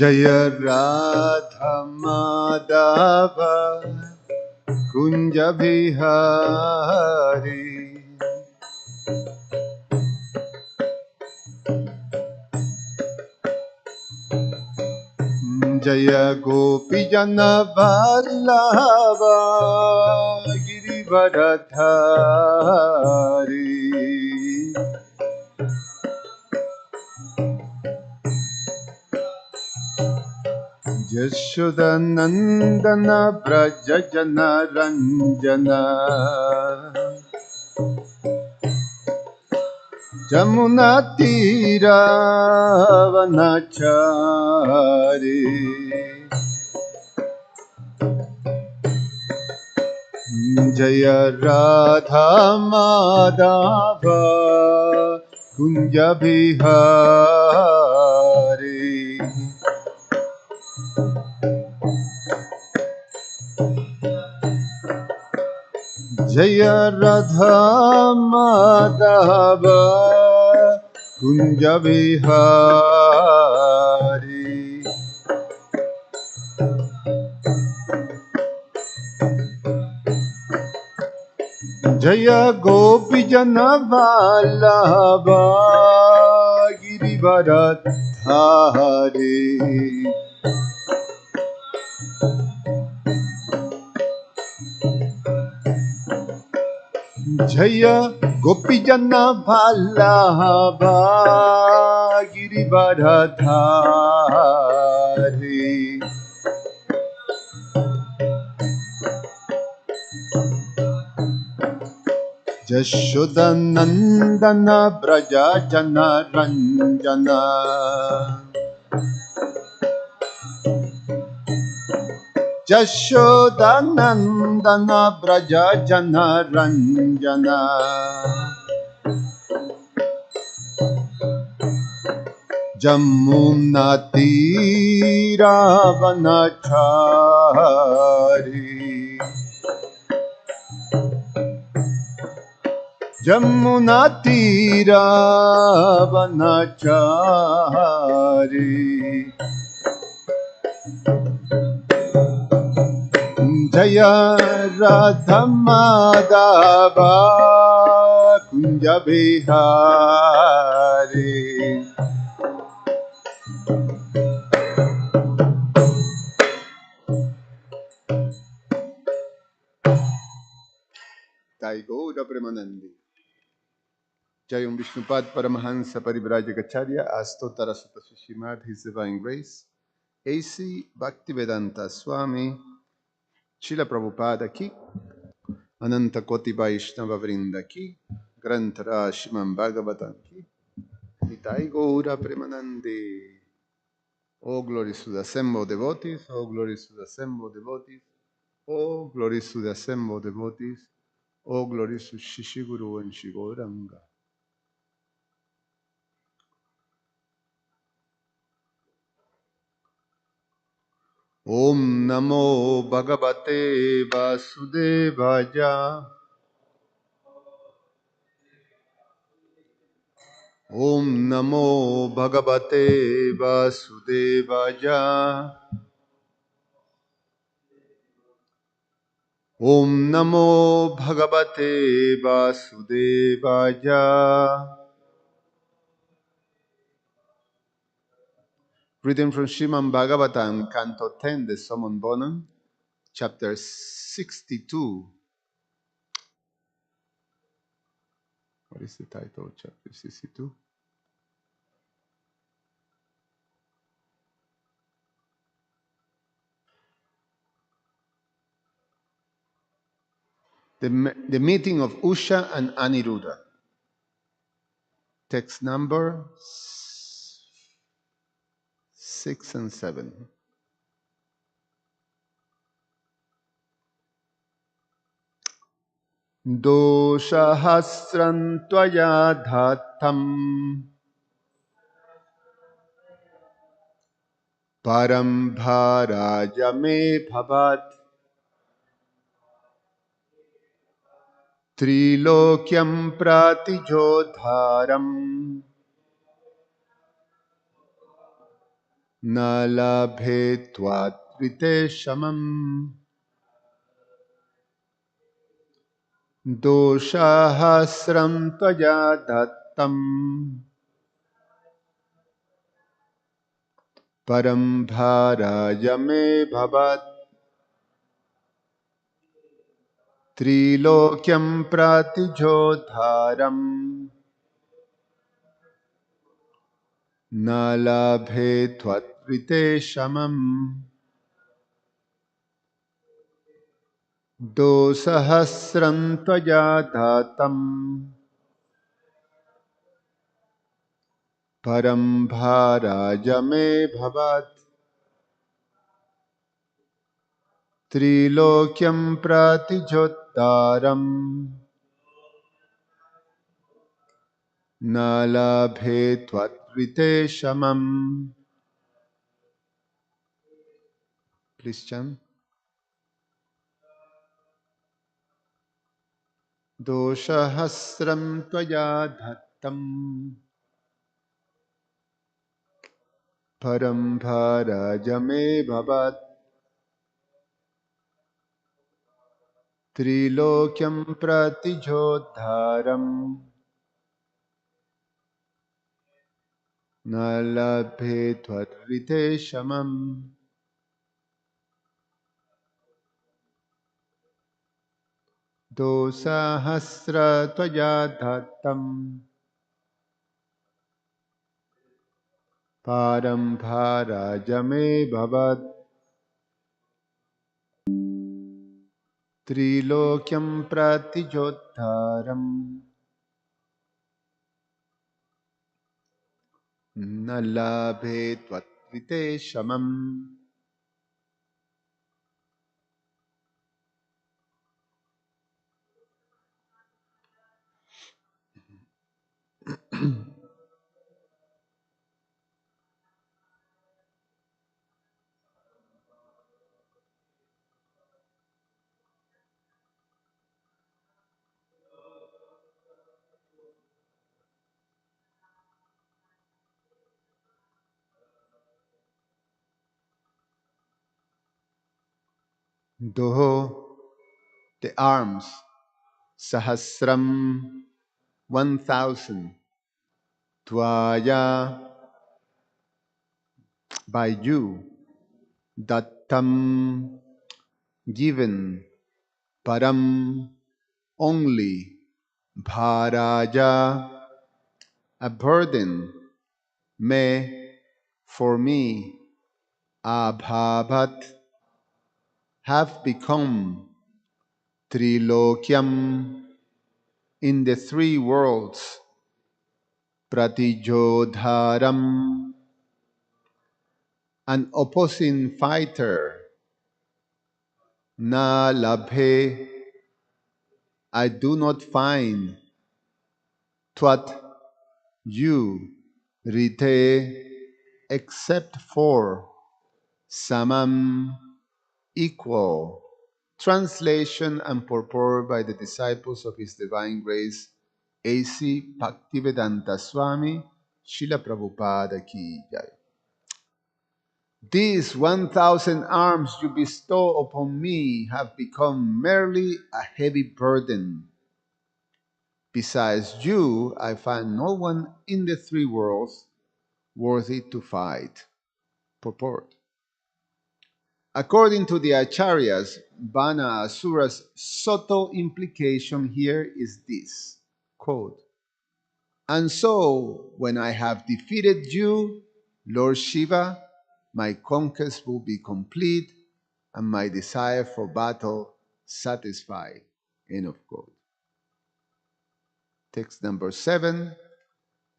Jaya Radha Madhava Kunja Bihari Jaya Gopi Jana Vallabha Girivardhari Yashoda Nandana Braja Jana Ranjana Jamuna Tira Vanachari Jaya Radha Madhava Kunja Bihari Jaya Radha Madhava Kunja Bihari Jaya Gopi Jana Vallabha Girivardhari Jaya Gopi Jana Vallabha Girivardhari Yashoda Nandana Braja Jana Ranjana Yashoda Nandana Braja Jana Ranjana Jamuna Tira Vanachari Jamuna Tira Vanachari Jaya Radha Madhava Kunja Bihari Taigoda Premanandi Jayam Vishnupad Paramahansa Parivrajagacharya Astotara Sutta Srimad His Divine Grace A.C. Bhaktivedanta Swami Srila Prabhupada Ki Ananta Koti Vaishnava Vrinda Ki Grantara Shriman Bhagavatam Ki Nitai Gaura Premanande. Oh, glory to the assembled devotees, oh, glory to the assembled devotees, oh, glory to the assembled devotees, oh, glory to Shishiguru and Shigoranga. Om Namo Bhagavate Vasudevaya. Om Namo Bhagavate Vasudevaya. Om Namo Bhagavate Vasudevaya. Reading from Srimad Bhagavatam, Canto 10, the Summon Bonum, Chapter 62. What is the title of Chapter 62? The meeting of Usha and Aniruddha. Text number 6 and 7. Doshahasram tvaya dhatam param bharaja me bhavat trilokyam pratijodharam na labhe tvat viteshamam doshahasram tvaja dattam param bharaya me bhavat trilokyam pratijodharam na labhe tvat viteshamam dosahasram tvaja dattam param bharaya me bhavat trilokyam pratijodharam nalabhe tvatvite shamam. Please chant. Doshahasram tvaya dhattam param bharaja me bhavat trilokyam pratijodharam nalabhe tvatvite shamam. Dosahasra tvaya dhattam param bharaja me bhavat trilokyam pratijodharam nalabhe tvatvite shamam. Doho, the arms. Sahasram, 1,000. Tvaya, by you. Dattam, given. Param, only. Bharaja, a burden. Me, for me. Abhavat, have become. Trilokyam, in the three worlds. Pratijodharam, an opposing fighter. Na labhe, I do not find. Twat, you. Rite, except for. Samam, equal. Translation and purport by the disciples of His Divine Grace, A.C. Bhaktivedanta Swami, Srila Prabhupada Ki Jai. These 1,000 arms you bestow upon me have become merely a heavy burden. Besides you, I find no one in the three worlds worthy to fight. Purport. According to the Acharyas, Bana Asura's subtle implication here is this, quote, and so, when I have defeated you, Lord Shiva, my conquest will be complete and my desire for battle satisfied. End of quote. Text number 7.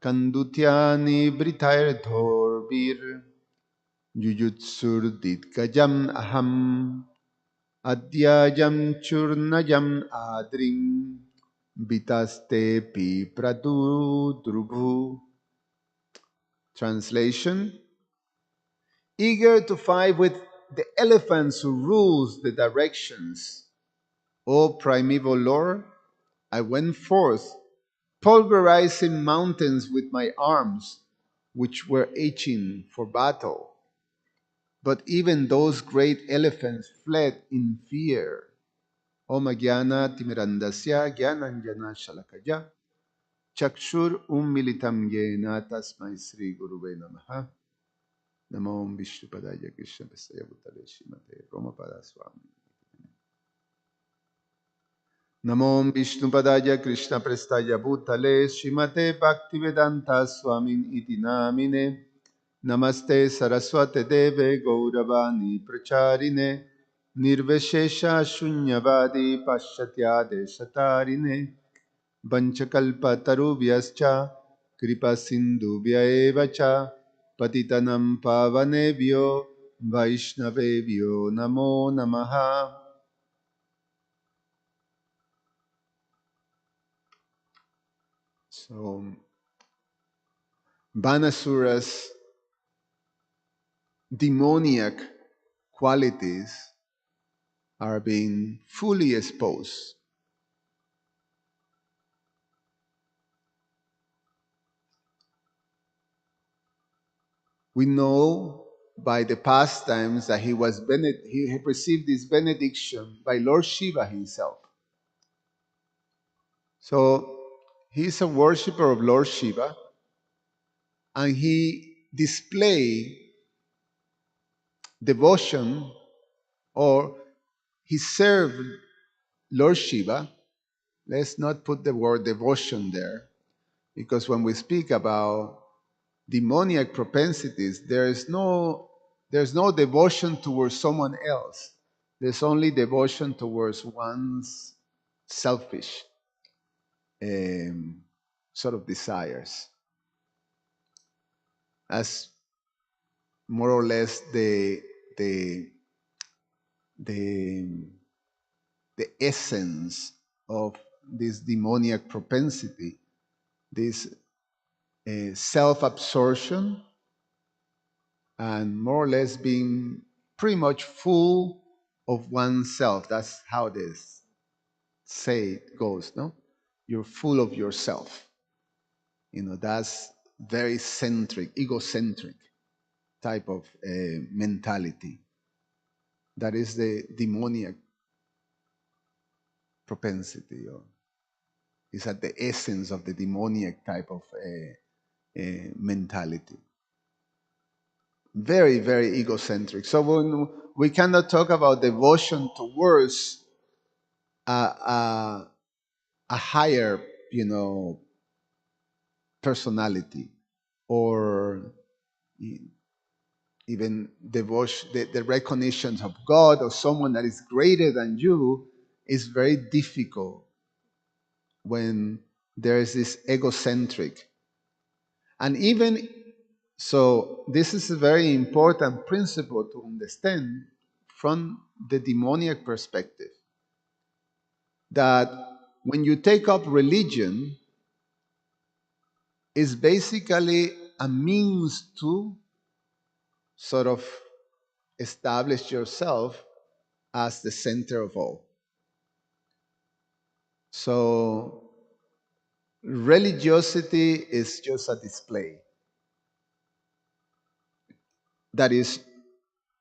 Kandutyani britair thorbir Jujutsurdit kajam aham Adyayam churnayam adrim Vitaste pi pradudrubhu. Translation. Eager to fight with the elephants who rules the directions, O primeval Lord, I went forth, pulverizing mountains with my arms, which were itching for battle. But even those great elephants fled in fear. Om Jnana Timirandasya Jnananjana Shalakaya Chakshur Ummilitam Yena Tasmai Sri Guruve Namaha Namo Vishnupadaya Krishna Prasaya Bhutale Srimate Romapada Swami Namo Vishnupadaya Krishna Prasaya Bhutale Srimate Bhaktivedanta Swamin Iti Namine Namaste Saraswate Deve Gauravani Pracharine Nirveshesha Shunyavadi Pashatya Deshatarine Vanchakalpa Tarubhyascha Kripa Sindhubhya Evacha Patitanam Pavanebhyo Vaishnavebhyo Namo Namaha. So, Banasura's demoniac qualities are being fully exposed. We know by the past times that he received this benediction by Lord Shiva himself. So he's a worshipper of Lord Shiva, and he displayed devotion, or he served Lord Shiva. Let's not put the word devotion there, because when we speak about demoniac propensities, there's no devotion towards someone else. There's only devotion towards one's selfish sort of desires, as more or less the the the essence of this demoniac propensity, this self-absorption, and more or less being pretty much full of oneself. That's how this say it goes, no? You're full of yourself. That's very centric, egocentric type of mentality. That is the demoniac propensity, or is at the essence of the demoniac type of mentality. Very, very egocentric. So when we cannot talk about devotion towards a higher, personality, or even devotion, the recognition of God or someone that is greater than you, is very difficult when there is this egocentric. And even so, this is a very important principle to understand from the demoniac perspective, that when you take up religion, is basically a means to sort of establish yourself as the center of all. So religiosity is just a display that is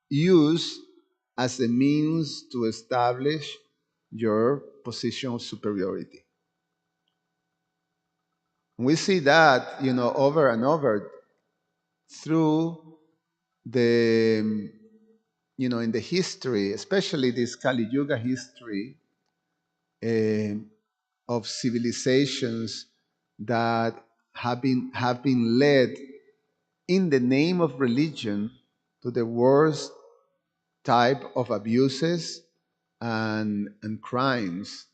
used as a means to establish your position of superiority. We see that, over and over through the, in the history, especially this Kali Yuga history, of civilizations that have been led in the name of religion to the worst type of abuses and crimes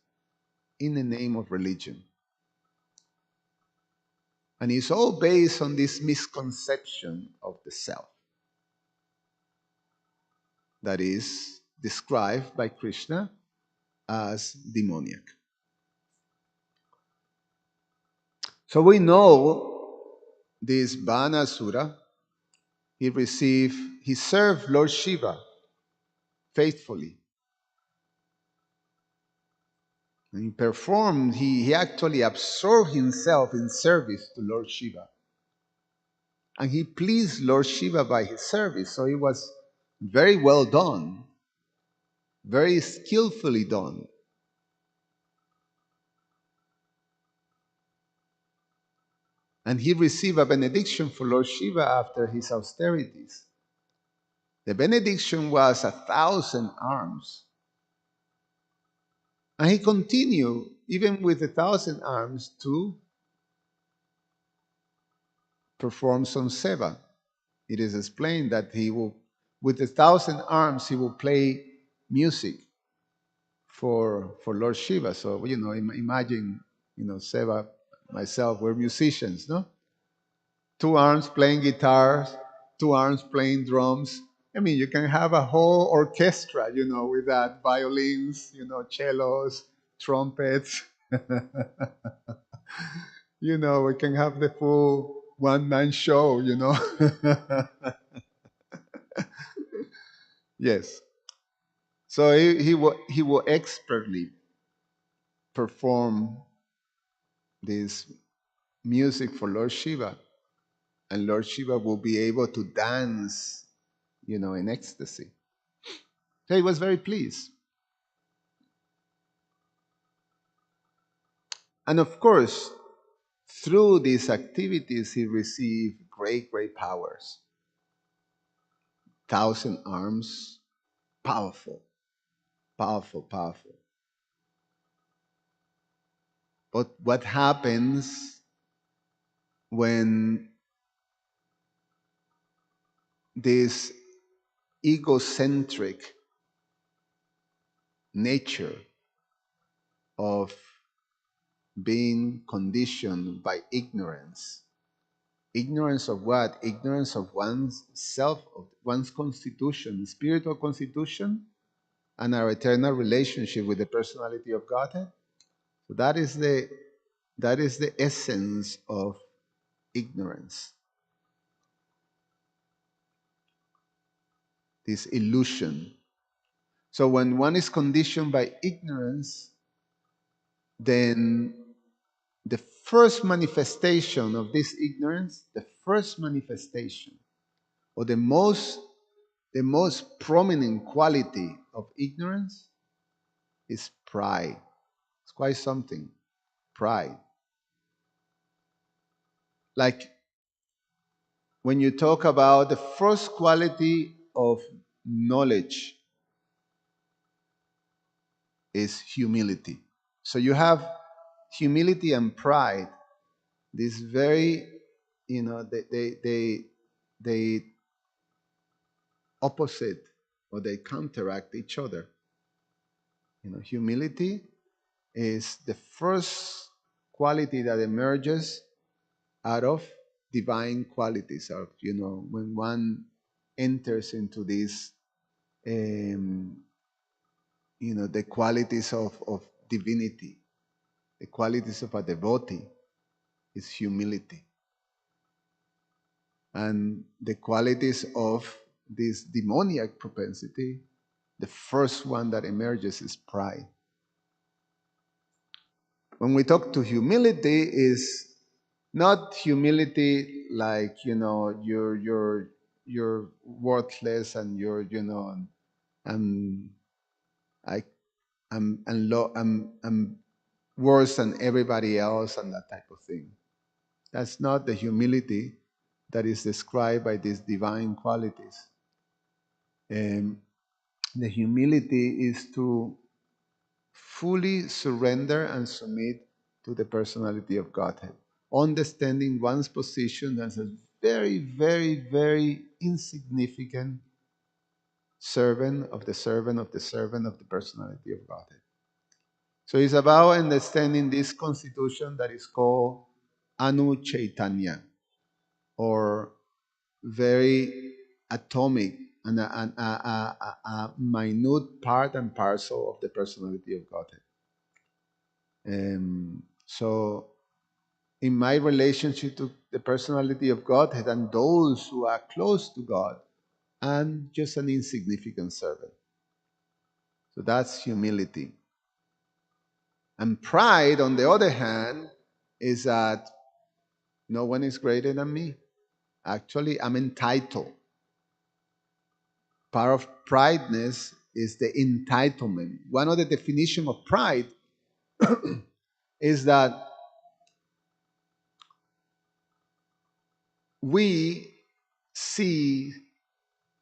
in the name of religion. And it's all based on this misconception of the self that is described by Krishna as demoniac. So we know this Banasura, he served Lord Shiva faithfully. And he actually absorbed himself in service to Lord Shiva. And he pleased Lord Shiva by his service. So he was very well done, very skillfully done. And he received a benediction for Lord Shiva after his austerities. The benediction was 1,000 arms. And he continued, even with 1,000 arms, to perform some seva. It is explained that he will, with 1,000 arms, he will play music for Lord Shiva. So, imagine, seva, myself, we're musicians, no? Two arms playing guitars, two arms playing drums. I mean, you can have a whole orchestra, with that violins, cellos, trumpets. We can have the full one-man show. Yes. So he will expertly perform this music for Lord Shiva, and Lord Shiva will be able to dance, in ecstasy. So he was very pleased. And of course, through these activities, he received great, great powers. 1,000 arms, powerful, powerful, powerful. But what happens when this egocentric nature of being conditioned by ignorance? Ignorance of what? Ignorance of one's self, of one's constitution, spiritual constitution, and our eternal relationship with the personality of Godhead. So that is the essence of ignorance. This illusion. So when one is conditioned by ignorance, then the first manifestation of this ignorance, the first manifestation, or the most prominent quality of ignorance is pride. It's quite something. Pride. Like when you talk about the first quality of knowledge is humility. So you have humility and pride. This very, they opposite, or they counteract each other. Humility is the first quality that emerges out of divine qualities. Of when one enters into this, the qualities of divinity, the qualities of a devotee is humility. And the qualities of this demoniac propensity, the first one that emerges is pride. When we talk to humility, is not humility like you're worthless, and I'm I I'm worse than everybody else, and that type of thing. That's not the humility that is described by these divine qualities. The humility is to fully surrender and submit to the personality of Godhead, understanding one's position as a very, very, very insignificant servant of the servant of the servant of the personality of Godhead. So it's about understanding this constitution that is called Anu Chaitanya, or very atomic and a minute part and parcel of the personality of Godhead. So, in my relationship to the personality of Godhead and those who are close to God, I'm just an insignificant servant. So that's humility. And pride, on the other hand, is that no one is greater than me. Actually, I'm entitled. Part of prideness is the entitlement. One of the definitions of pride is that we see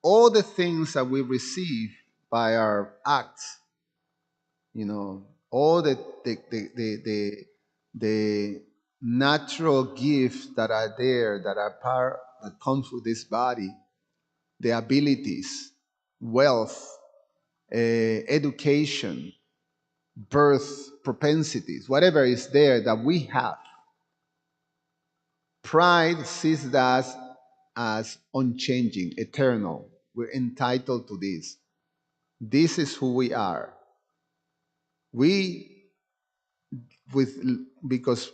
all the things that we receive by our acts, all the natural gifts that are there, that are part, that comes with this body, the abilities, wealth, education, birth propensities, whatever is there that we have. Pride sees that as unchanging, eternal. We're entitled to this. This is who we are. We, with because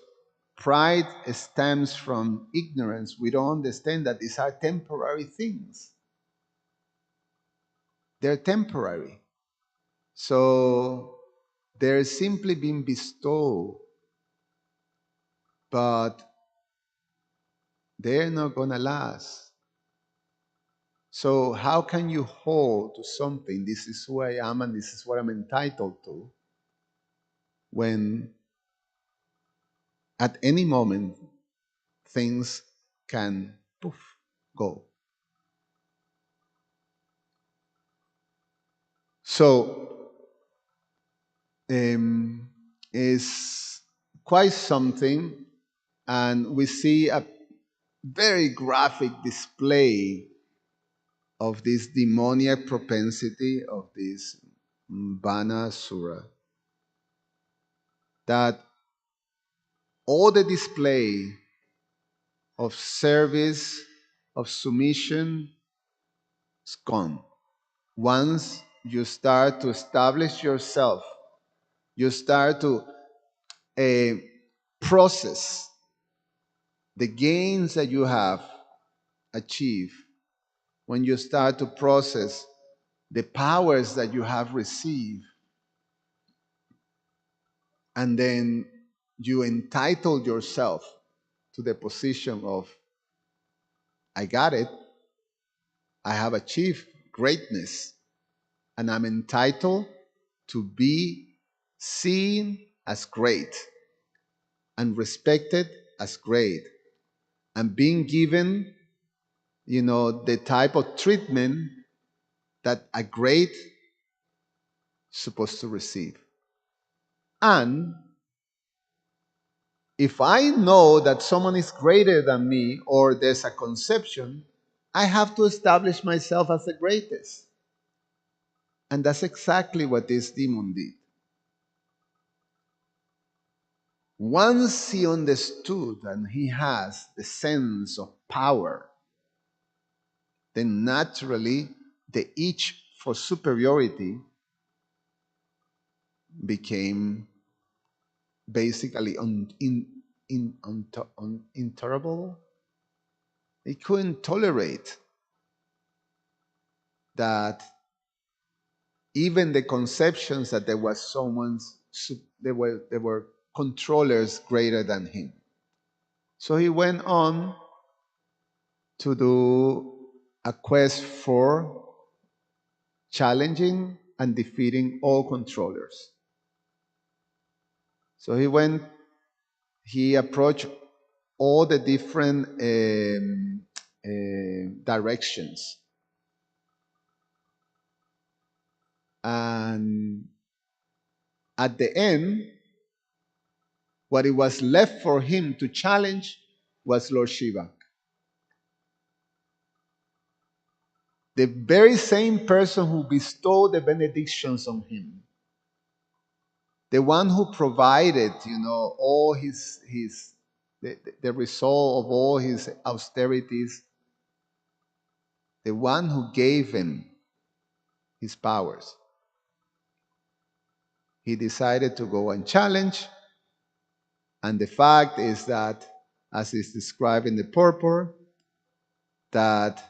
pride stems from ignorance, we don't understand that these are temporary things. They're temporary. So they're simply being bestowed, but they're not going to last. So how can you hold to something, this is who I am and this is what I'm entitled to, when at any moment things can poof, go? So is quite something, and we see a very graphic display of this demoniac propensity of this Bana Sura, that all the display of service, of submission is gone. Once you start to establish yourself, you start to process the gains that you have achieved, when you start to process the powers that you have received, and then you entitle yourself to the position of, I got it, I have achieved greatness, and I'm entitled to be seen as great and respected as great, and being given, the type of treatment that a great is supposed to receive. And if I know that someone is greater than me, or there's a conception, I have to establish myself as the greatest. And that's exactly what this demon did. Once he understood and he has the sense of power, then naturally the itch for superiority became basically intolerable. He couldn't tolerate that even the conceptions that there was there were controllers greater than him. So he went on to do a quest for challenging and defeating all controllers. So he approached all the different directions. And at the end, what it was left for him to challenge was Lord Shiva. The very same person who bestowed the benedictions on him, the one who provided, all the result of all his austerities, the one who gave him his powers. He decided to go and challenge, and the fact is that, as is described in the purport, that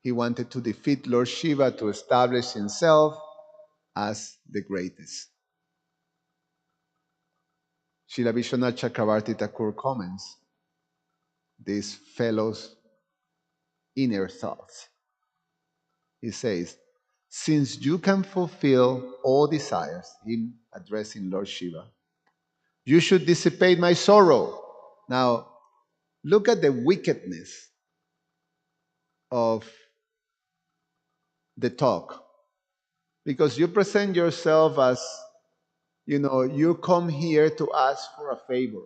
he wanted to defeat Lord Shiva to establish himself as the greatest. Srila Vishwanath Chakravarti Thakur comments, these fellows inner thoughts. He says, since you can fulfill all desires, him addressing Lord Shiva, you should dissipate my sorrow. Now, look at the wickedness of the talk. Because you present yourself as, you come here to ask for a favor.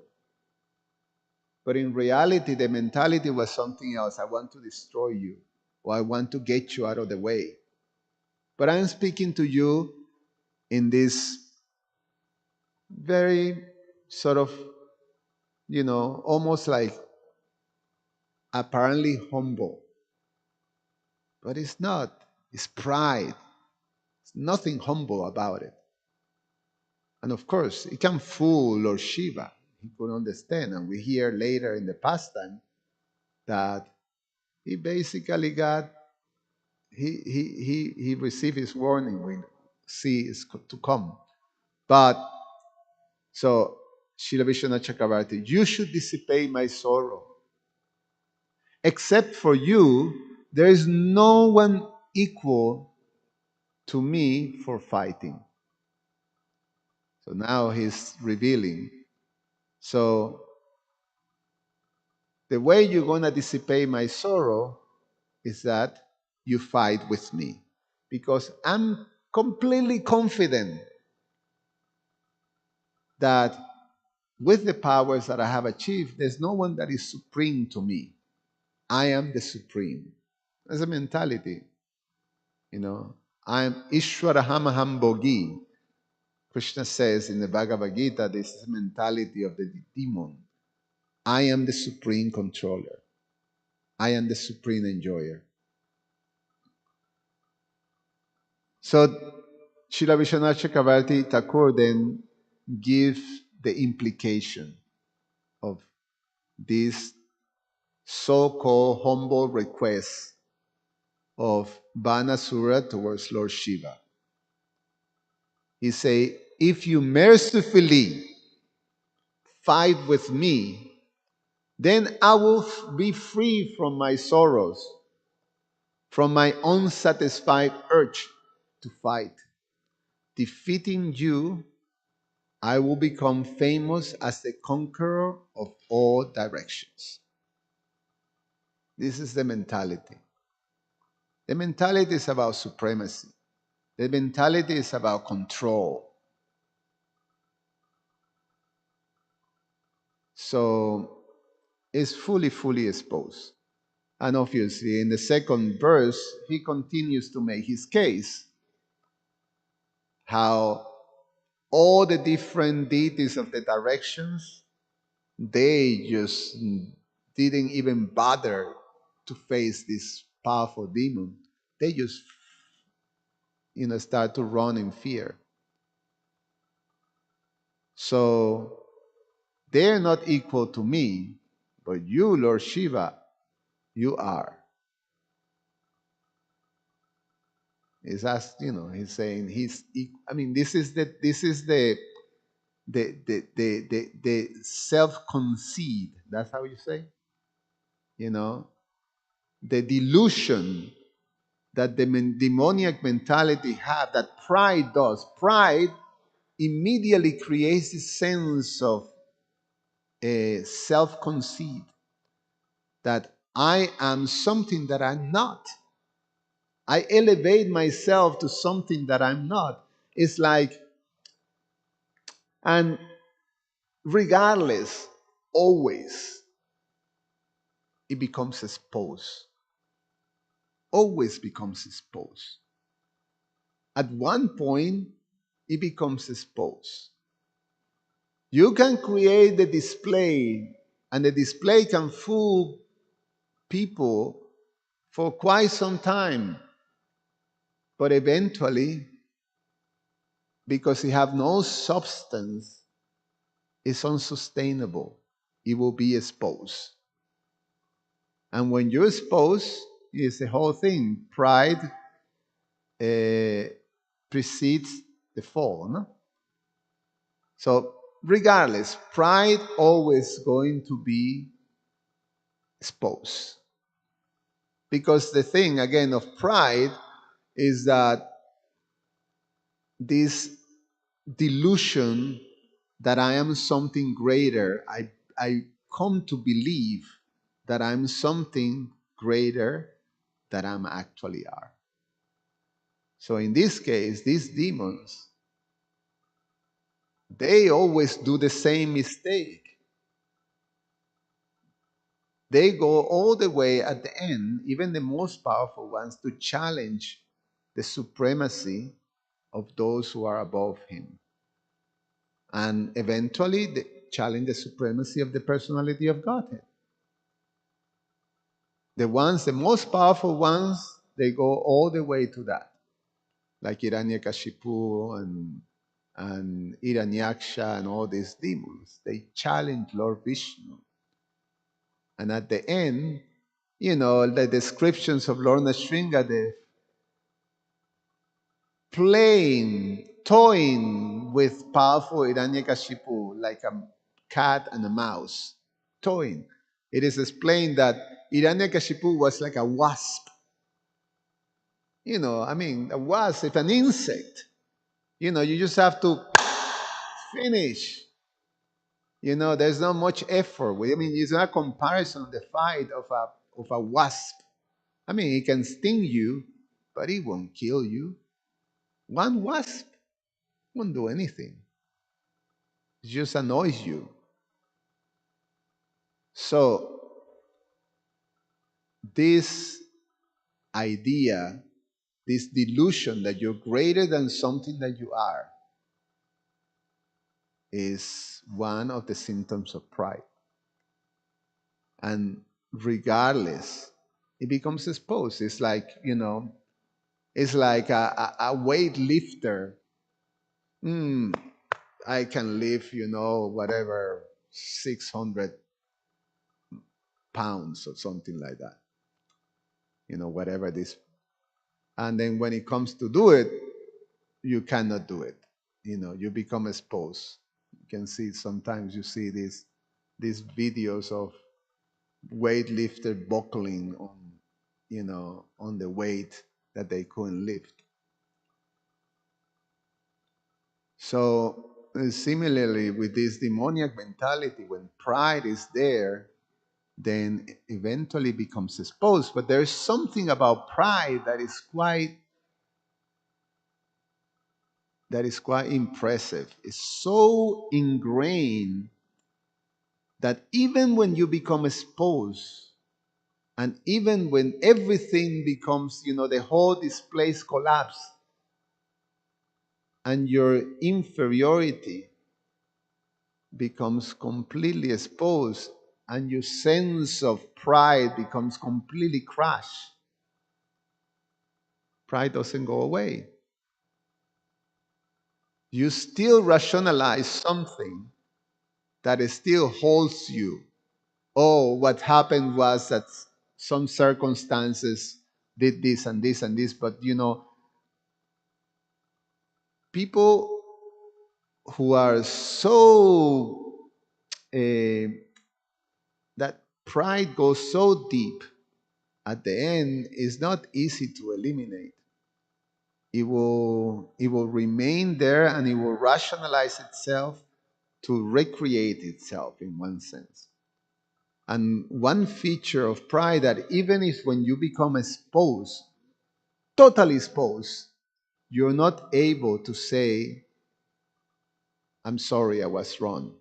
But in reality, the mentality was something else. I want to destroy you, or I want to get you out of the way. But I'm speaking to you in this very sort of, almost like apparently humble. But it's not. It's pride. There's nothing humble about it. And of course, it can fool Lord Shiva. He could understand. And we hear later in the pastime that he basically he received his warning when sea is to come. But so Srila Vishwanath Chakravarti, you should dissipate my sorrow. Except for you, there is no one equal to me for fighting. So now he's revealing. So the way you're going to dissipate my sorrow is that you fight with me. Because I'm completely confident that with the powers that I have achieved, there's no one that is supreme to me. I am the supreme. That's a mentality. I am Ishwaraham Bogi. Krishna says in the Bhagavad Gita, this is the mentality of the demon. I am the supreme controller. I am the supreme enjoyer. So, Srila Vishwanath Chakravarti Thakur then gives the implication of this so-called humble request of Banasura towards Lord Shiva. He say, if you mercifully fight with me, then I will be free from my sorrows, from my unsatisfied urge to fight. Defeating you, I will become famous as the conqueror of all directions. This is the mentality. The mentality is about supremacy. The mentality is about control. So it's fully exposed. And obviously, in the second verse, he continues to make his case how all the different deities of the directions, they just didn't even bother to face this powerful demon. They just, start to run in fear. So they're not equal to me, but you, Lord Shiva, you are. He's asked, he's saying this is the self-conceit. That's how you say? The delusion that the demoniac mentality have, that pride does. Pride immediately creates this sense of self-conceit, that I am something that I'm not. I elevate myself to something that I'm not. It's like, and regardless, always, it becomes exposed. Always becomes exposed. At one point, it becomes exposed. You can create the display, and the display can fool people for quite some time. But eventually, because it have no substance, it's unsustainable. It will be exposed. And when you're exposed, it's the whole thing. Pride precedes the fall. No? So regardless, pride always going to be exposed. Because the thing, again, of pride is that this delusion that I am something greater, I come to believe that I'm something greater than I'm actually are. So in this case, these demons, they always do the same mistake. They go all the way at the end, even the most powerful ones, to challenge the supremacy of those who are above him. And eventually, they challenge the supremacy of the personality of Godhead. The most powerful ones, they go all the way to that. Like Hiranyakashipu and Hiranyaksha and all these demons. They challenge Lord Vishnu. And at the end, the descriptions of Lord Nrsimhadev playing, toying with powerful Hiranyakashipu like a cat and a mouse. Toying. It is explained that Hiranyakashipu was like a wasp. A wasp, an insect. You just have to finish. There's not much effort. It's not a comparison of the fight of a wasp. It can sting you, but it won't kill you. One wasp won't do anything. It just annoys you. So this idea, this delusion that you're greater than something that you are, is one of the symptoms of pride. And regardless, it becomes exposed. It's like, it's like a weightlifter. I can lift, whatever, 600 pounds or something like that. Whatever this. And then when it comes to do it, you cannot do it. You become exposed. You can see sometimes you see these videos of weightlifter buckling on the weight that they couldn't lift. So similarly with this demoniac mentality, when pride is there, then eventually becomes exposed. But there's something about pride that is quite impressive. It's so ingrained that even when you become exposed, and even when everything becomes, the whole displays collapse, and your inferiority becomes completely exposed, and your sense of pride becomes completely crushed, pride doesn't go away. You still rationalize something that still holds you. Oh, what happened was that some circumstances did this and this and this, but people who are so that pride goes so deep at the end is not easy to eliminate. It will remain there, and it will rationalize itself to recreate itself in one sense. And one feature of pride that even if when you become exposed, totally exposed, you're not able to say, I'm sorry, I was wrong.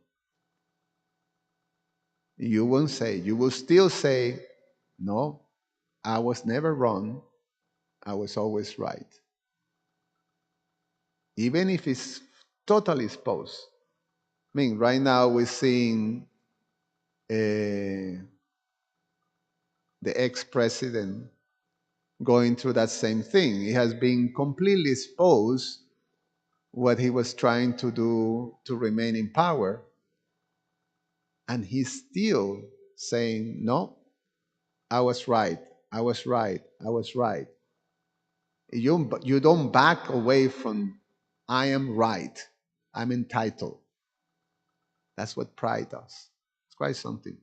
You won't say. You will still say, no, I was never wrong. I was always right. Even if it's totally exposed. Right now we're seeing the ex-president going through that same thing. He has been completely exposed what he was trying to do to remain in power. And he's still saying, no, I was right. I was right. I was right. You don't back away from, I am right. I'm entitled. That's what pride does. It's quite something.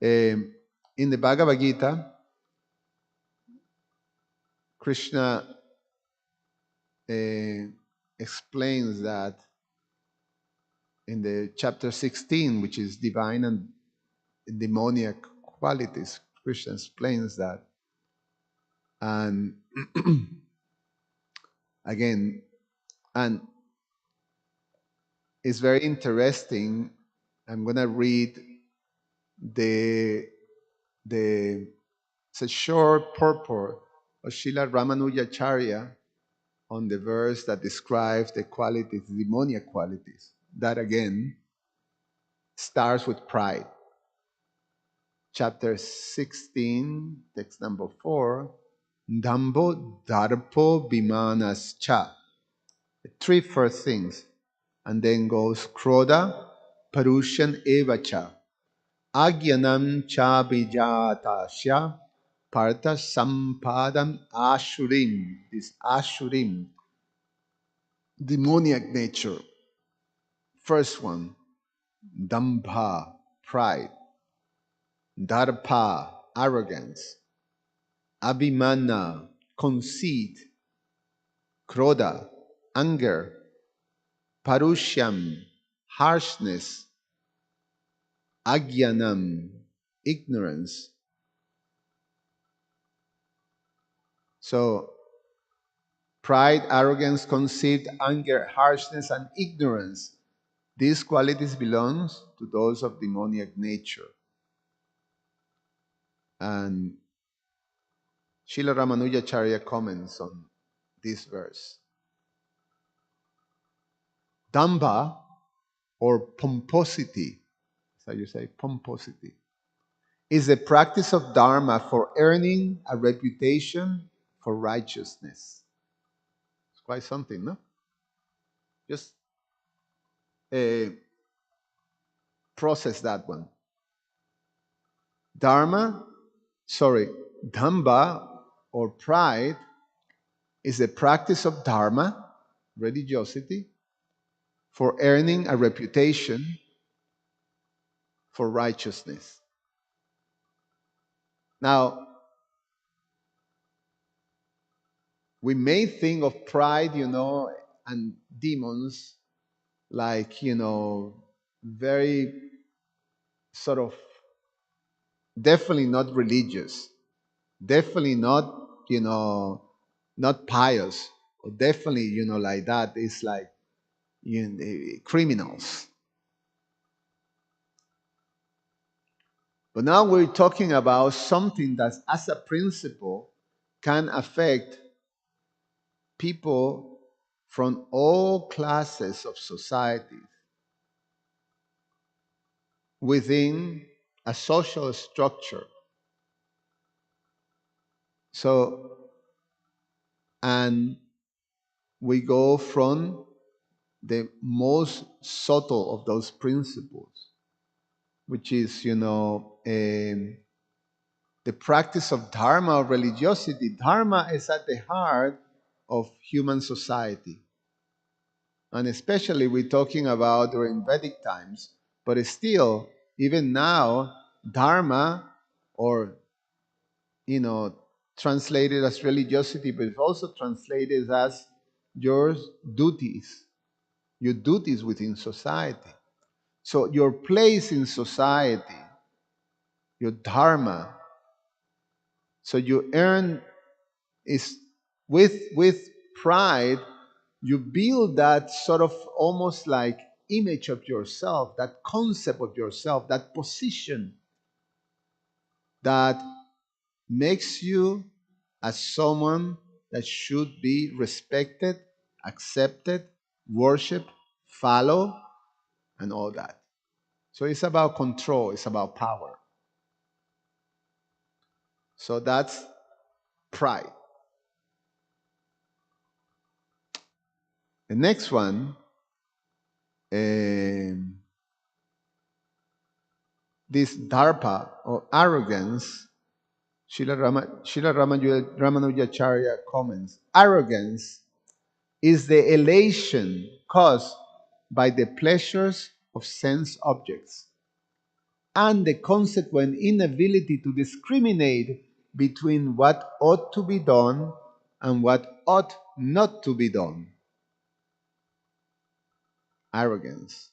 In the Bhagavad Gita, Krishna explains that in the chapter 16, which is divine and demoniac qualities. Krishna explains that. And again, and it's very interesting. I'm going to read the the it's a short purport of Srila Ramanujacharya on the verse that describes the qualities, demoniac qualities. That again starts with pride. Chapter 16, text number 4. Dambo darpo bimanascha. Three first things. And then goes Kroda, Parushan evacha. Agyanam cha bijatasya. Partha sampadam ashurim. This ashurim, demoniac nature. First one, dambha, pride. Darpa, arrogance. Abhimana, conceit. Kroda, anger. Parushyam, harshness. Agyanam, ignorance. So, pride, arrogance, conceit, anger, harshness, and ignorance. These qualities belong to those of demoniac nature. And Srila Ramanujacharya comments on this verse. Damba, or pomposity, so you say pomposity, is the practice of dharma for earning a reputation for righteousness. It's quite something, no? Just process that one. Damba or pride is the practice of dharma, religiosity, for earning a reputation for righteousness. Now, we may think of pride, and demons like, very sort of definitely not religious, definitely not, not pious, or definitely, like that. It's like criminals. But now we're talking about something that, as a principle, can affect people from all classes of society within a social structure. So, and we go from the most subtle of those principles, which is, the practice of dharma or religiosity. Dharma is at the heart of human society. And especially we're talking about during Vedic times, but still, even now, dharma, or, translated as religiosity, but it's also translated as your duties, your duties within society. So your place in society, your dharma, so you earn is with pride, you build that sort of almost like image of yourself, that concept of yourself, that position that makes you as someone that should be respected, accepted, worshiped, followed, and all that. So it's about control, it's about power. So that's pride. The next one, this darpa or arrogance, Srila Ramanujacharya comments, arrogance is the elation caused by the pleasures of sense objects and the consequent inability to discriminate between what ought to be done and what ought not to be done. Arrogance.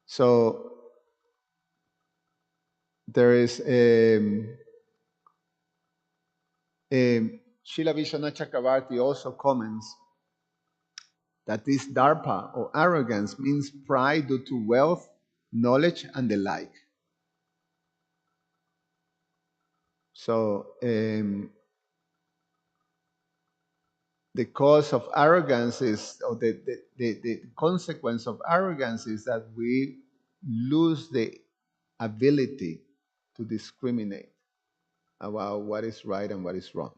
So there is Srila Vishwanath Chakravarti also comments that this darpa or arrogance means pride due to wealth, knowledge, and the like. So the cause of arrogance is, or the consequence of arrogance is that we lose the ability to discriminate about what is right and what is wrong.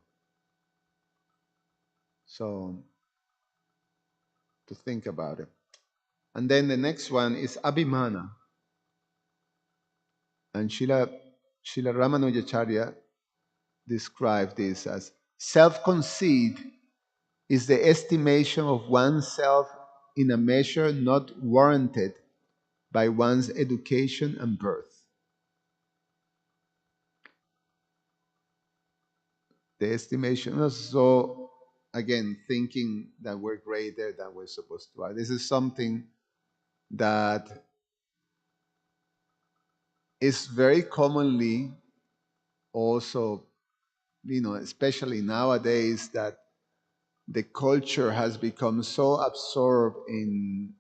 So to think about it. And then the next one is abhimana. And Srila Ramanujacharya described this as self-conceit is the estimation of oneself in a measure not warranted by one's education and birth. The estimation is so, again, thinking that we're greater than we're supposed to are. This is something that is very commonly also, especially nowadays, that the culture has become so absorbed in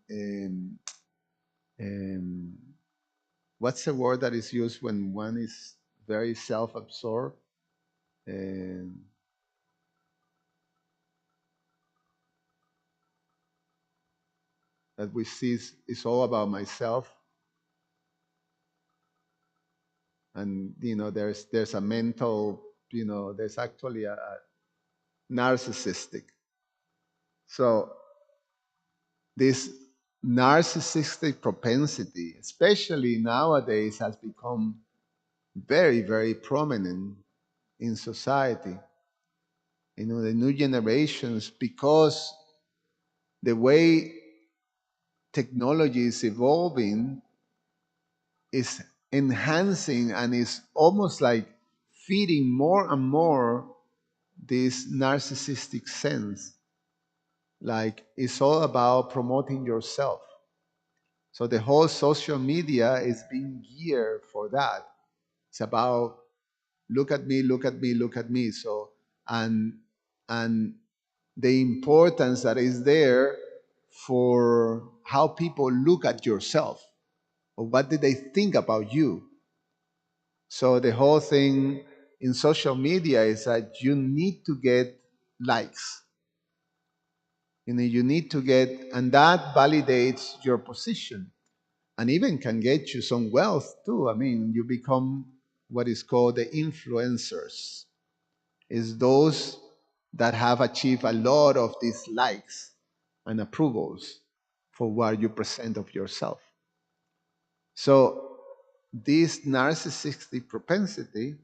what's the word that is used when one is very self-absorbed? Um, that we see is all about myself, and there's a mental, there's actually a narcissistic. So this narcissistic propensity, especially nowadays, has become very, very prominent in society. The new generations, because the way technology is evolving, is enhancing and is almost like feeding more and more this narcissistic sense. Like it's all about promoting yourself. So the whole social media is being geared for that. It's about look at me, look at me, look at me. So and and the importance that is there for how people look at yourself or what did they think about you. So the whole thing in social media is that you need to get likes. You need to get, and that validates your position and even can get you some wealth too. I mean, you become what is called the influencers. Is those that have achieved a lot of these likes and approvals for what you present of yourself. So this narcissistic propensity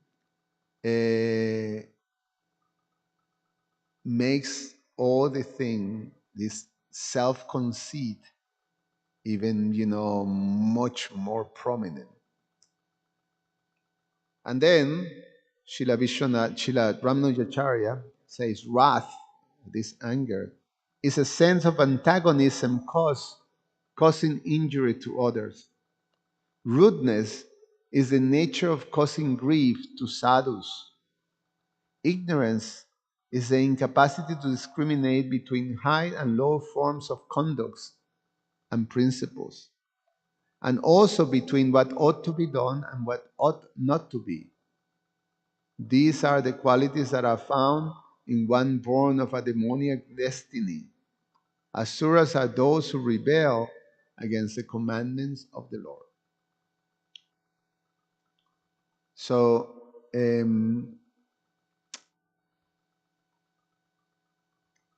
makes all the thing, this self-conceit, even much more prominent. And then Srila Ramanujacharya says wrath, this anger, is a sense of antagonism causing injury to others. Rudeness is the nature of causing grief to sadhus. Ignorance is the incapacity to discriminate between high and low forms of conducts and principles, and also between what ought to be done and what ought not to be. These are the qualities that are found in one born of a demoniac destiny. Asuras are those who rebel against the commandments of the Lord. So,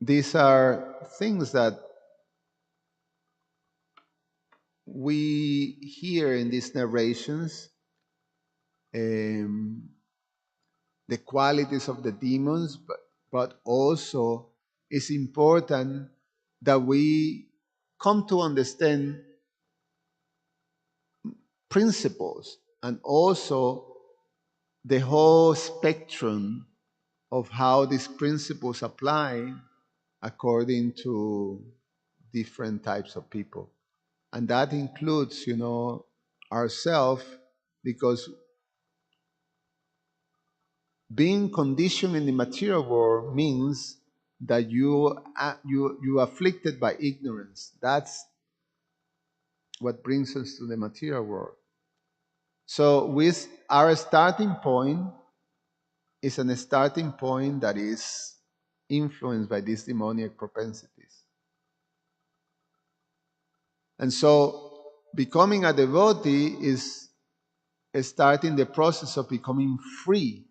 these are things that we hear in these narrations, the qualities of the demons, but also it's important that we come to understand principles and also the whole spectrum of how these principles apply according to different types of people. And that includes, ourselves, because being conditioned in the material world means that you afflicted by ignorance. That's what brings us to the material world. So with our starting point is a starting point that is influenced by these demoniac propensities. And so becoming a devotee is starting the process of becoming free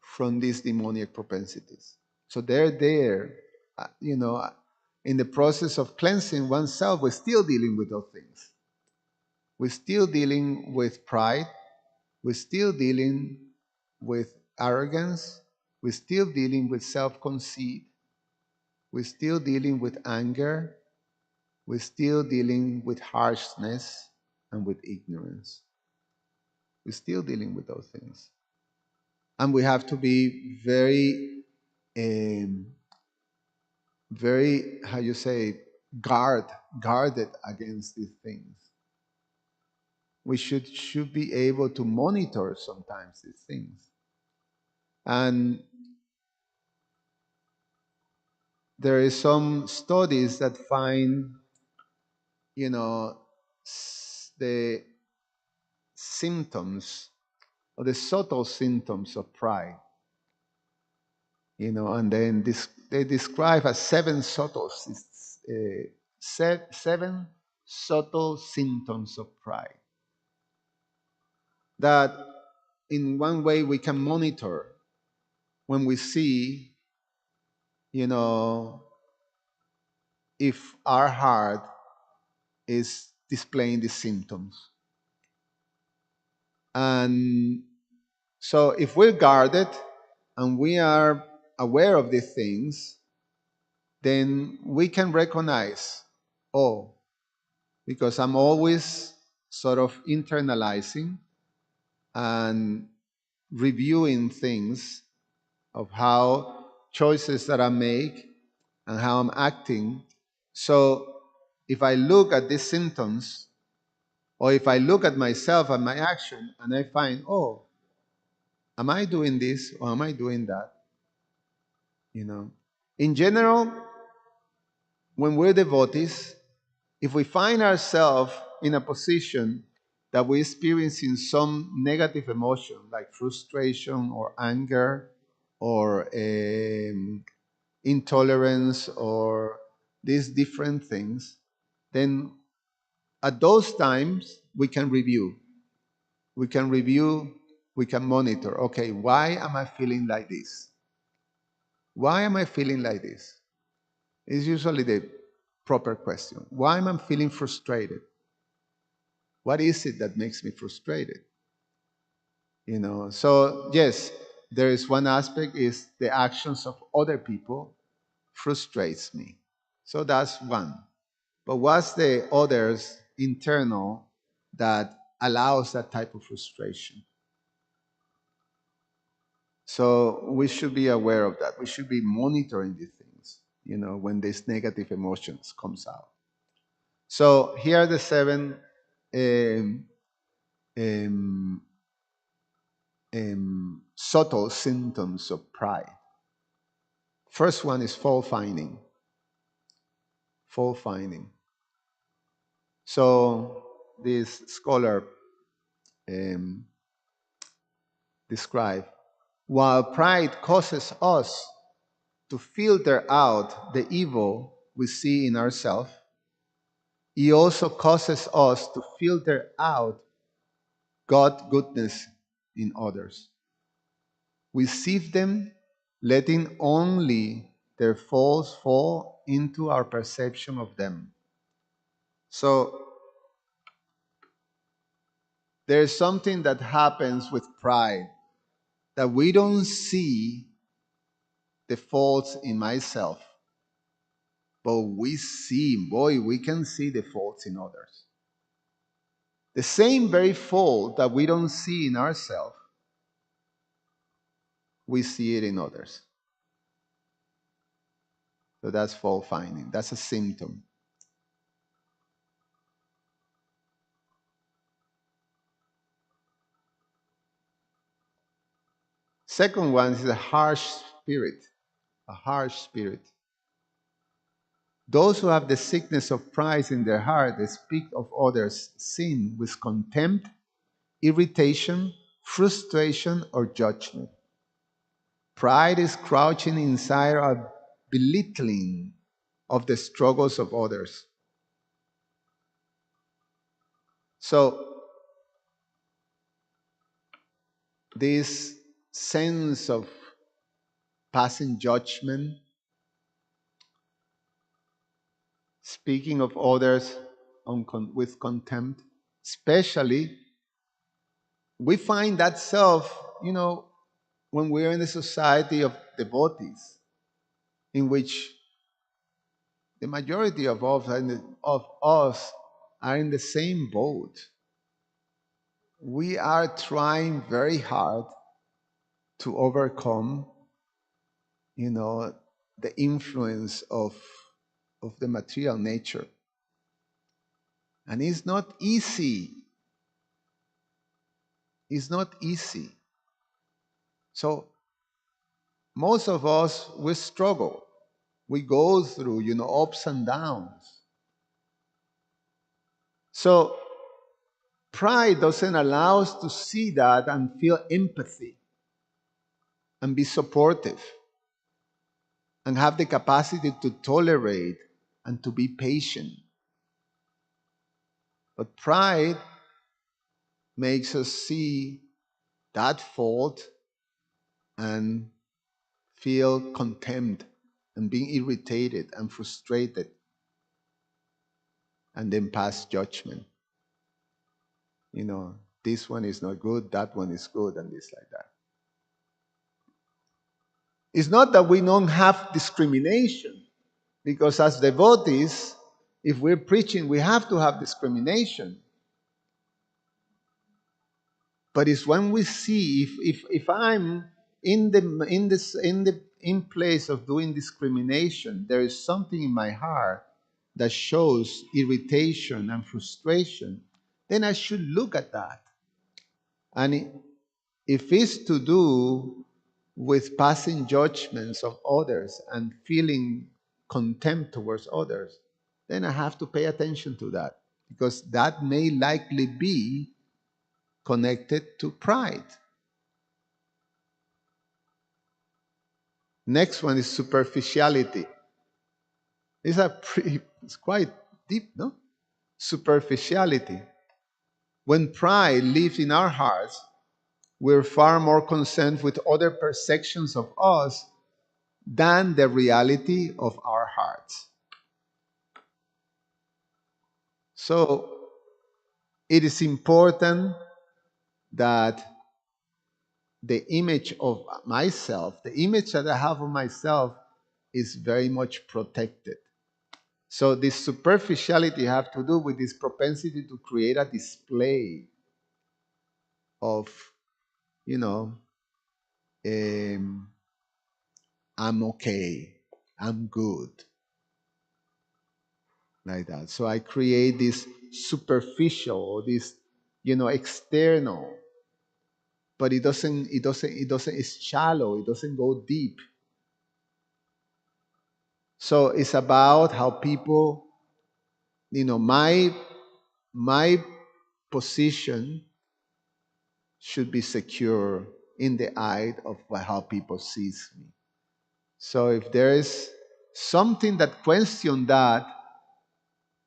from these demoniac propensities. So they're there, in the process of cleansing oneself. We're still dealing with those things. We're still dealing with pride. We're still dealing with arrogance. We're still dealing with self-conceit. We're still dealing with anger. We're still dealing with harshness and with ignorance. We're still dealing with those things. And we have to be very, very, how you say, guarded against these things. We should be able to monitor sometimes these things. And there is some studies that find, the symptoms or the subtle symptoms of pride, and then they describe as seven subtle symptoms of pride that in one way we can monitor when we see, if our heart is displaying these symptoms. And so if we're guarded and we are aware of these things, then we can recognize, oh, because I'm always sort of internalizing and reviewing things of how choices that I make and how I'm acting. So if I look at these symptoms, or if I look at myself and my action and I find, oh, am I doing this or am I doing that? In general, when we're devotees, if we find ourselves in a position that we're experiencing some negative emotion like frustration or anger or intolerance or these different things, then at those times we can review. We can monitor. Okay, why am I feeling like this? Why am I feeling like this? Is usually the proper question. Why am I feeling frustrated? What is it that makes me frustrated? So yes, there is one aspect is the actions of other people frustrates me. So that's one. But what's the others internal that allows that type of frustration? So we should be aware of that. We should be monitoring these things, when these negative emotions comes out. So here are the seven um, um, subtle symptoms of pride. First one is fault finding. Fault finding. So this scholar um, described, while pride causes us to filter out the evil we see in ourselves, it also causes us to filter out God's goodness in others. We sieve them, letting only their faults fall into our perception of them. So there's something that happens with pride that we don't see the faults in myself, but we can see the faults in others. The same very fault that we don't see in ourselves, we see it in others. So that's fault finding. That's a symptom. Second one is a harsh spirit. A harsh spirit. Those who have the sickness of pride in their heart, they speak of others' sin with contempt, irritation, frustration, or judgment. Pride is crouching inside a belittling of the struggles of others. So, this sense of passing judgment, speaking of others with contempt, especially, we find that self, when we're in the society of devotees, in which the majority of us are in the same boat. We are trying very hard to overcome, the influence of the material nature. And it's not easy. It's not easy. So most of us, we struggle. We go through, ups and downs. So pride doesn't allow us to see that and feel empathy and be supportive and have the capacity to tolerate and to be patient. But pride makes us see that fault and feel contempt and being irritated and frustrated and then pass judgment. This one is not good, that one is good, and this like that. It's not that we don't have discrimination, because as devotees, if we're preaching, we have to have discrimination. But it's when we see, if I'm in place of doing discrimination, there is something in my heart that shows irritation and frustration, then I should look at that. And if it's to do with passing judgments of others and feeling contempt towards others, then I have to pay attention to that, because that may likely be connected to pride. Next one is superficiality. It's quite deep, no? Superficiality. When pride lives in our hearts, we're far more concerned with other perceptions of us than the reality of our hearts. So it is important that the image of myself, the image that I have of myself, is very much protected. So this superficiality have to do with this propensity to create a display of, you know, I'm okay, I'm good, like that. So I create this superficial or this, external, but it's shallow, it doesn't go deep. So it's about how people, my position should be secure in the eye of how people sees me. So if there is something that question that,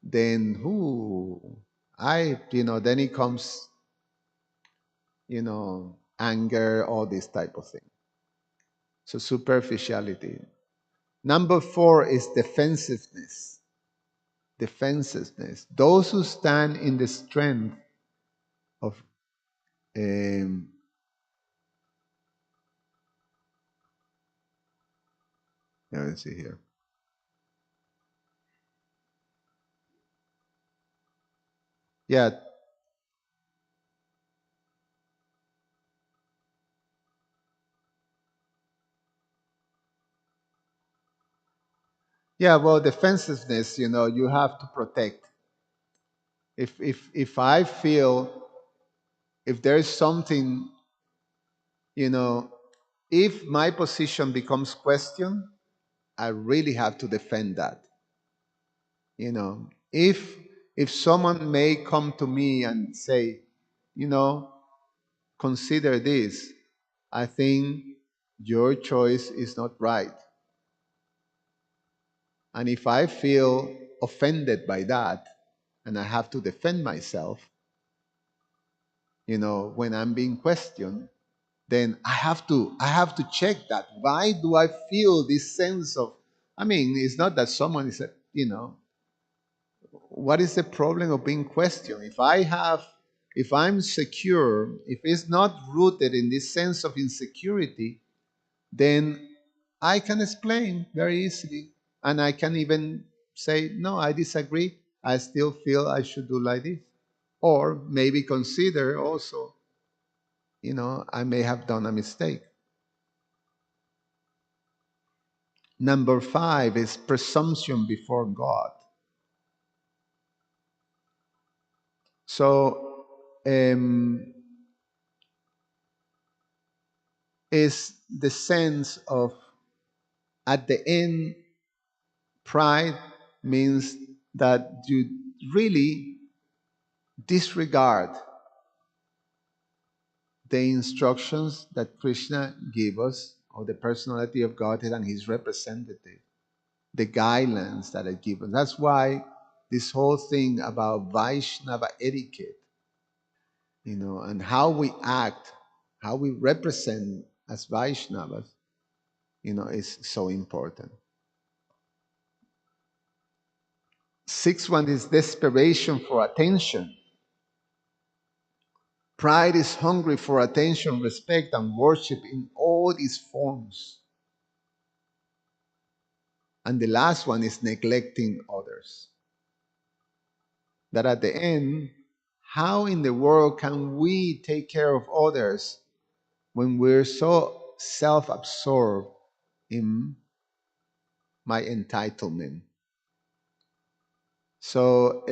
then then it comes, anger, all this type of thing. So superficiality. Number 4 is defensiveness. Defensiveness. Those who stand in the strength of let's see here. Yeah. Yeah, well, defensiveness, you have to protect. If I feel, if there's something, you know, if my position becomes questioned, I really have to defend that. If someone may come to me and say, you know, consider this, I think your choice is not right. And if I feel offended by that and I have to defend myself, when I'm being questioned, then I have to check that. Why do I feel this sense of, I mean, it's not that someone is, what is the problem of being questioned? If I'm secure, if it's not rooted in this sense of insecurity, then I can explain very easily. And I can even say, no, I disagree. I still feel I should do like this. Or maybe consider also, I may have done a mistake. Number 5 is presumption before God. So, is the sense of, at the end, pride means that you really disregard the instructions that Krishna gave us, or the personality of Godhead and his representative, the guidelines that are given. That's why this whole thing about Vaishnava etiquette, and how we act, how we represent as Vaishnavas, is so important. 6th one is desperation for attention. Pride is hungry for attention, respect, and worship in all its forms. And the last one is neglecting others. That at the end, how in the world can we take care of others when we're so self absorbed in my entitlement? So,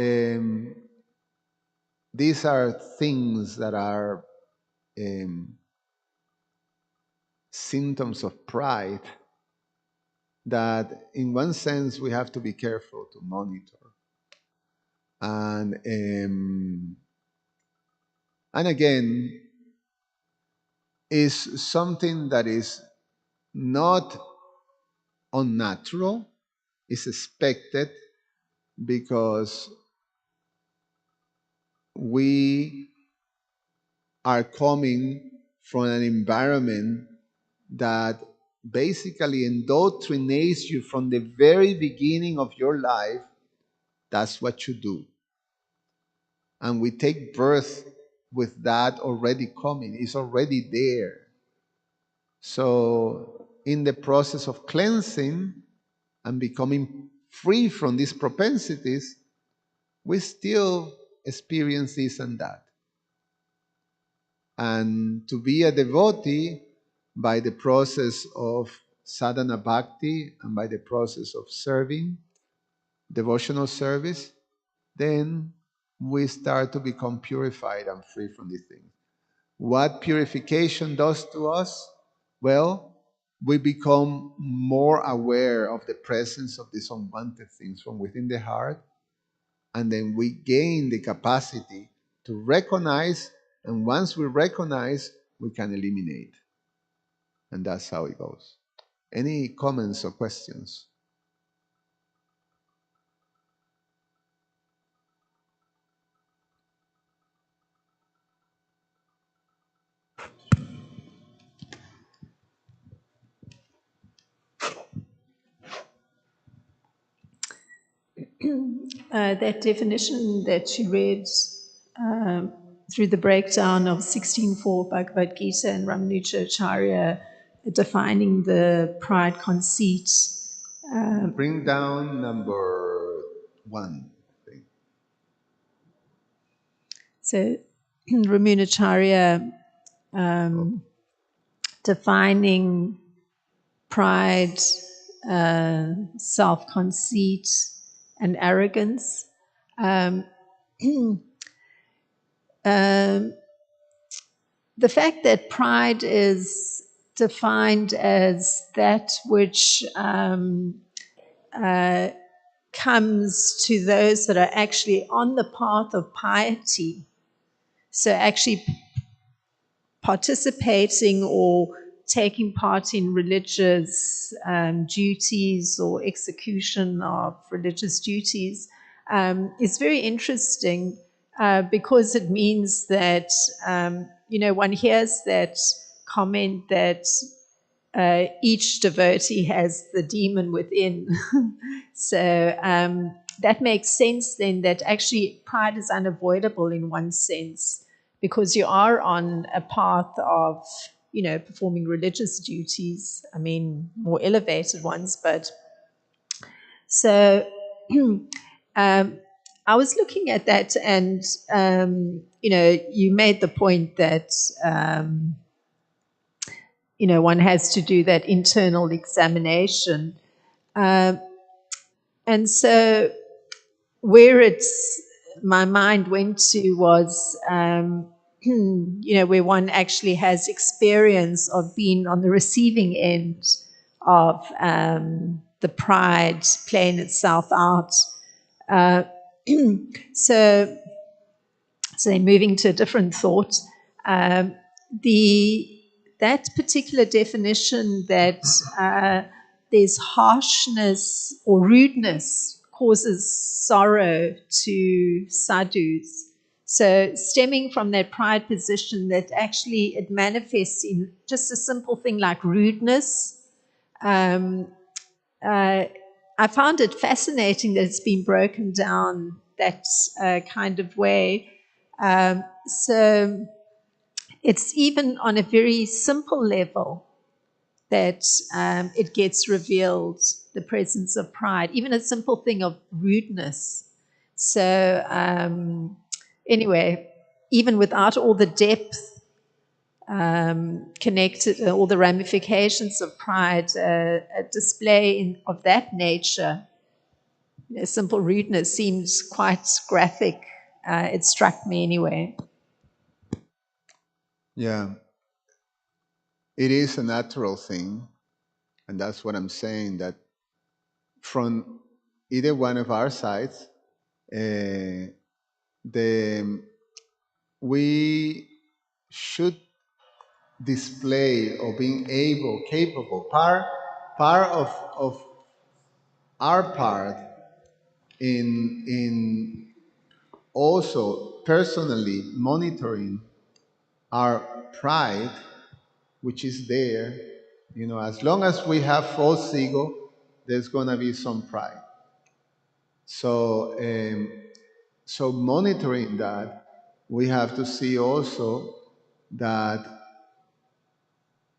these are things that are um, symptoms of pride that, in one sense, we have to be careful to monitor. And again, is something that is not unnatural, is expected, because we are coming from an environment that basically indoctrinates you from the very beginning of your life. That's what you do. And we take birth with that already coming, it's already there. So, in the process of cleansing and becoming free from these propensities, we still experience this and that. And to be a devotee, by the process of sadhana bhakti and by the process of serving, devotional service, then we start to become purified and free from these things. What purification does to us? Well, we become more aware of the presence of these unwanted things from within the heart, and then we gain the capacity to recognize, and once we recognize, we can eliminate. And that's how it goes. Any comments or questions? That definition that you read through the breakdown of 16.4 Bhagavad Gita and Ramanujacharya defining the pride conceit. Bring down number 1. I think. So Ramanujacharya defining pride self-conceit, and arrogance. Um, um, the fact that pride is defined as that which comes to those that are actually on the path of piety. So, actually participating or taking part in religious duties or execution of religious duties is very interesting because it means that, one hears that comment that each devotee has the demon within. So that makes sense then that actually pride is unavoidable in one sense because you are on a path of, performing religious duties. I mean, more elevated ones, but so I was looking at that and, you made the point that, one has to do that internal examination. And so where my mind went to was, where one actually has experience of being on the receiving end of the pride playing itself out. Uh, so, then moving to a different thought, um, that particular definition that there's harshness or rudeness causes sorrow to sadhus. So stemming from that pride position that actually it manifests in just a simple thing like rudeness. I found it fascinating that it's been broken down that kind of way. So it's even on a very simple level that it gets revealed the presence of pride, even a simple thing of rudeness. So anyway, even without all the depth connected, all the ramifications of pride, a display of that nature, simple rudeness seems quite graphic. It struck me anyway. Yeah, it is a natural thing. And that's what I'm saying, that from either one of our sides, the we should display or being able, capable, part of our part in also personally monitoring our pride, which is there. As long as we have false ego, there's gonna be some pride. So, so monitoring that, we have to see also that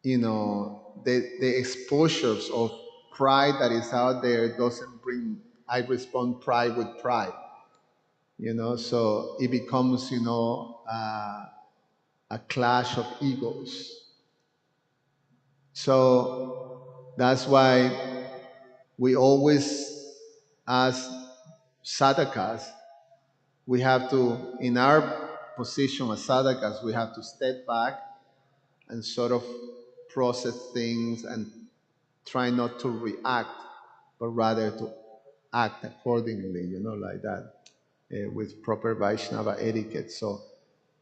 the exposures of pride that is out there doesn't bring. I respond pride with pride. So it becomes a clash of egos. So that's why we always, as sadhakas, we have to, in our position as sadhakas, we have to step back and sort of process things and try not to react, but rather to act accordingly, like that, with proper Vaishnava etiquette. So,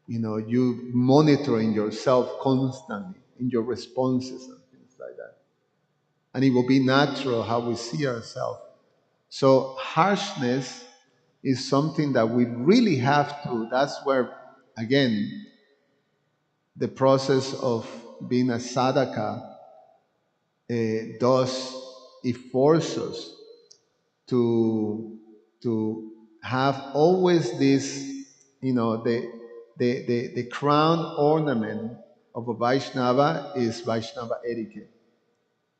you monitoring yourself constantly in your responses and things like that. And it will be natural how we see ourselves. So, harshness is something that we really have to, that's where, again, the process of being a sadhaka does, it forces us to have always this, the crown ornament of a Vaishnava is Vaishnava etiquette.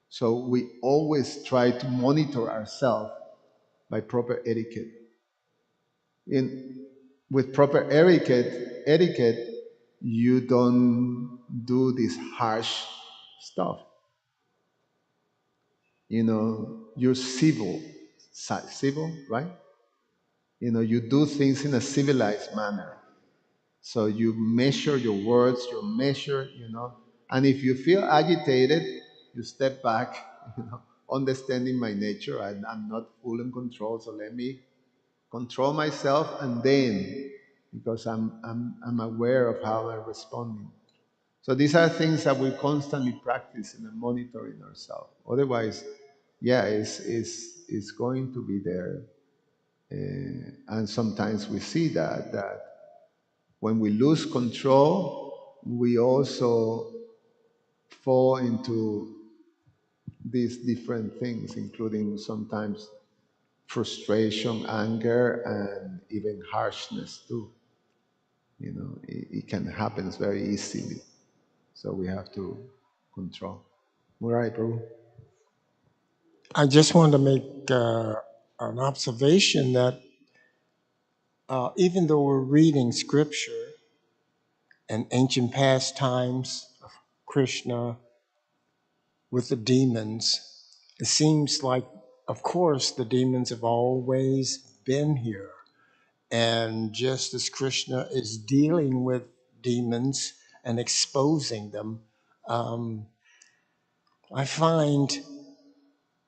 So we always try to monitor ourselves by proper etiquette. With proper etiquette, you don't do this harsh stuff. you're civil, civil, right? You do things in a civilized manner. So you measure your words, and if you feel agitated, you step back, understanding my nature. I'm not full in control, so let me control myself, and then, because I'm aware of how I'm responding. So these are things that we constantly practice and monitoring ourselves. Otherwise, yeah, it's going to be there. And sometimes we see that when we lose control, we also fall into these different things, including sometimes frustration, anger, and even harshness too. It can happen very easily. So we have to control. All right, Prabhu. I just want to make an observation that even though we're reading scripture and ancient pastimes of Krishna with the demons, it seems like, of course, the demons have always been here. And just as Krishna is dealing with demons and exposing them, um, I find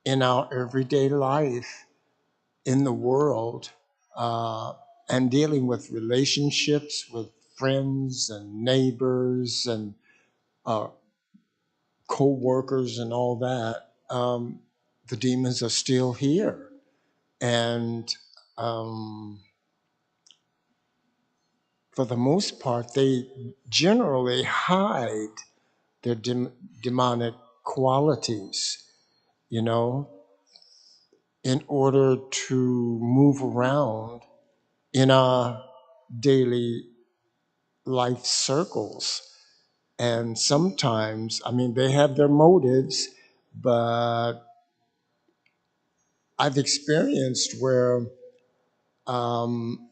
in our everyday life, in the world, and dealing with relationships with friends and neighbors and uh, co-workers and all that, the demons are still here. And um, for the most part, they generally hide their demonic qualities, you know, in order to move around in our daily life circles. And sometimes, I mean, they have their motives, but I've experienced where um,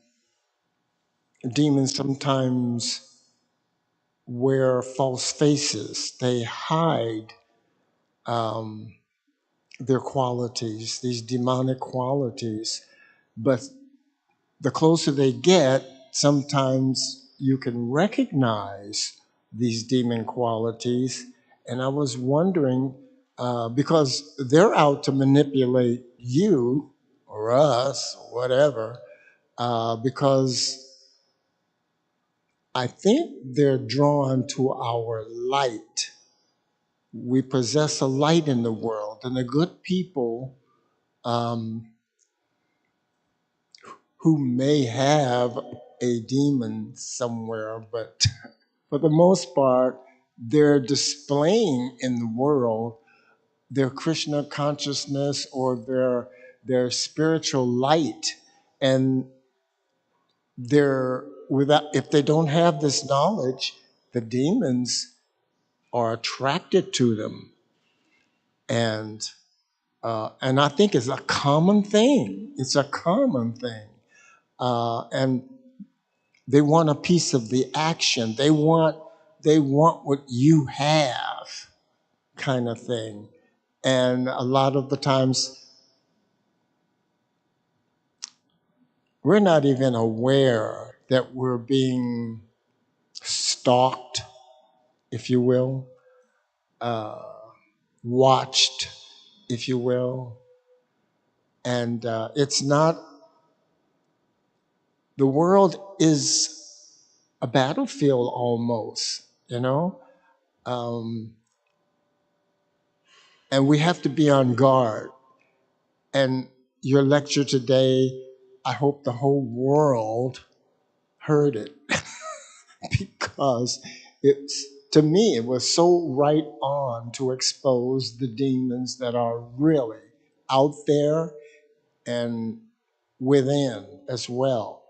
demons sometimes wear false faces. They hide um, their qualities, these demonic qualities. But the closer they get, sometimes you can recognize these demon qualities. And I was wondering, because they're out to manipulate you or us, or whatever, because I think they're drawn to our light. We possess a light in the world, and the good people um, who may have a demon somewhere, but for the most part, they're displaying in the world their Krishna consciousness or their spiritual light. And they're without, if they don't have this knowledge, the demons are attracted to them. And I think it's a common thing. It's a common thing. And they want a piece of the action. They want what you have, kind of thing. And a lot of the times we're not even aware that we're being stalked, if you will, uh, watched, if you will. And it's not, the world is a battlefield almost, you know? Um, and we have to be on guard. And your lecture today, I hope the whole world heard it because it's, to me, it was so right on to expose the demons that are really out there and within as well,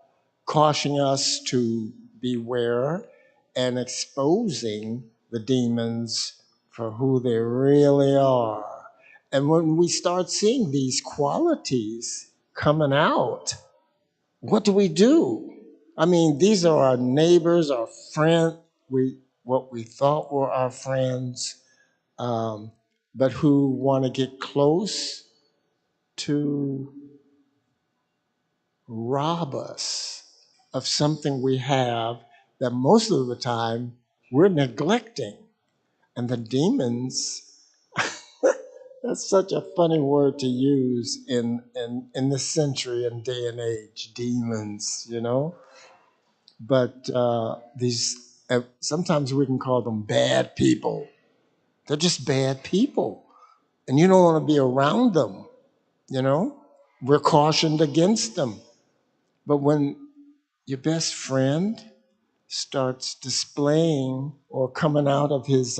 cautioning us to beware and exposing the demons for who they really are. And when we start seeing these qualities coming out, what do we do? I mean, these are our neighbors, our friends, what we thought were our friends. Um, but who want to get close to rob us of something we have that most of the time we're neglecting. And the demons, that's such a funny word to use in this century and day and age, demons, you know? But sometimes we can call them bad people. They're just bad people. And you don't want to be around them, you know? We're cautioned against them. But when your best friend starts displaying or coming out of his,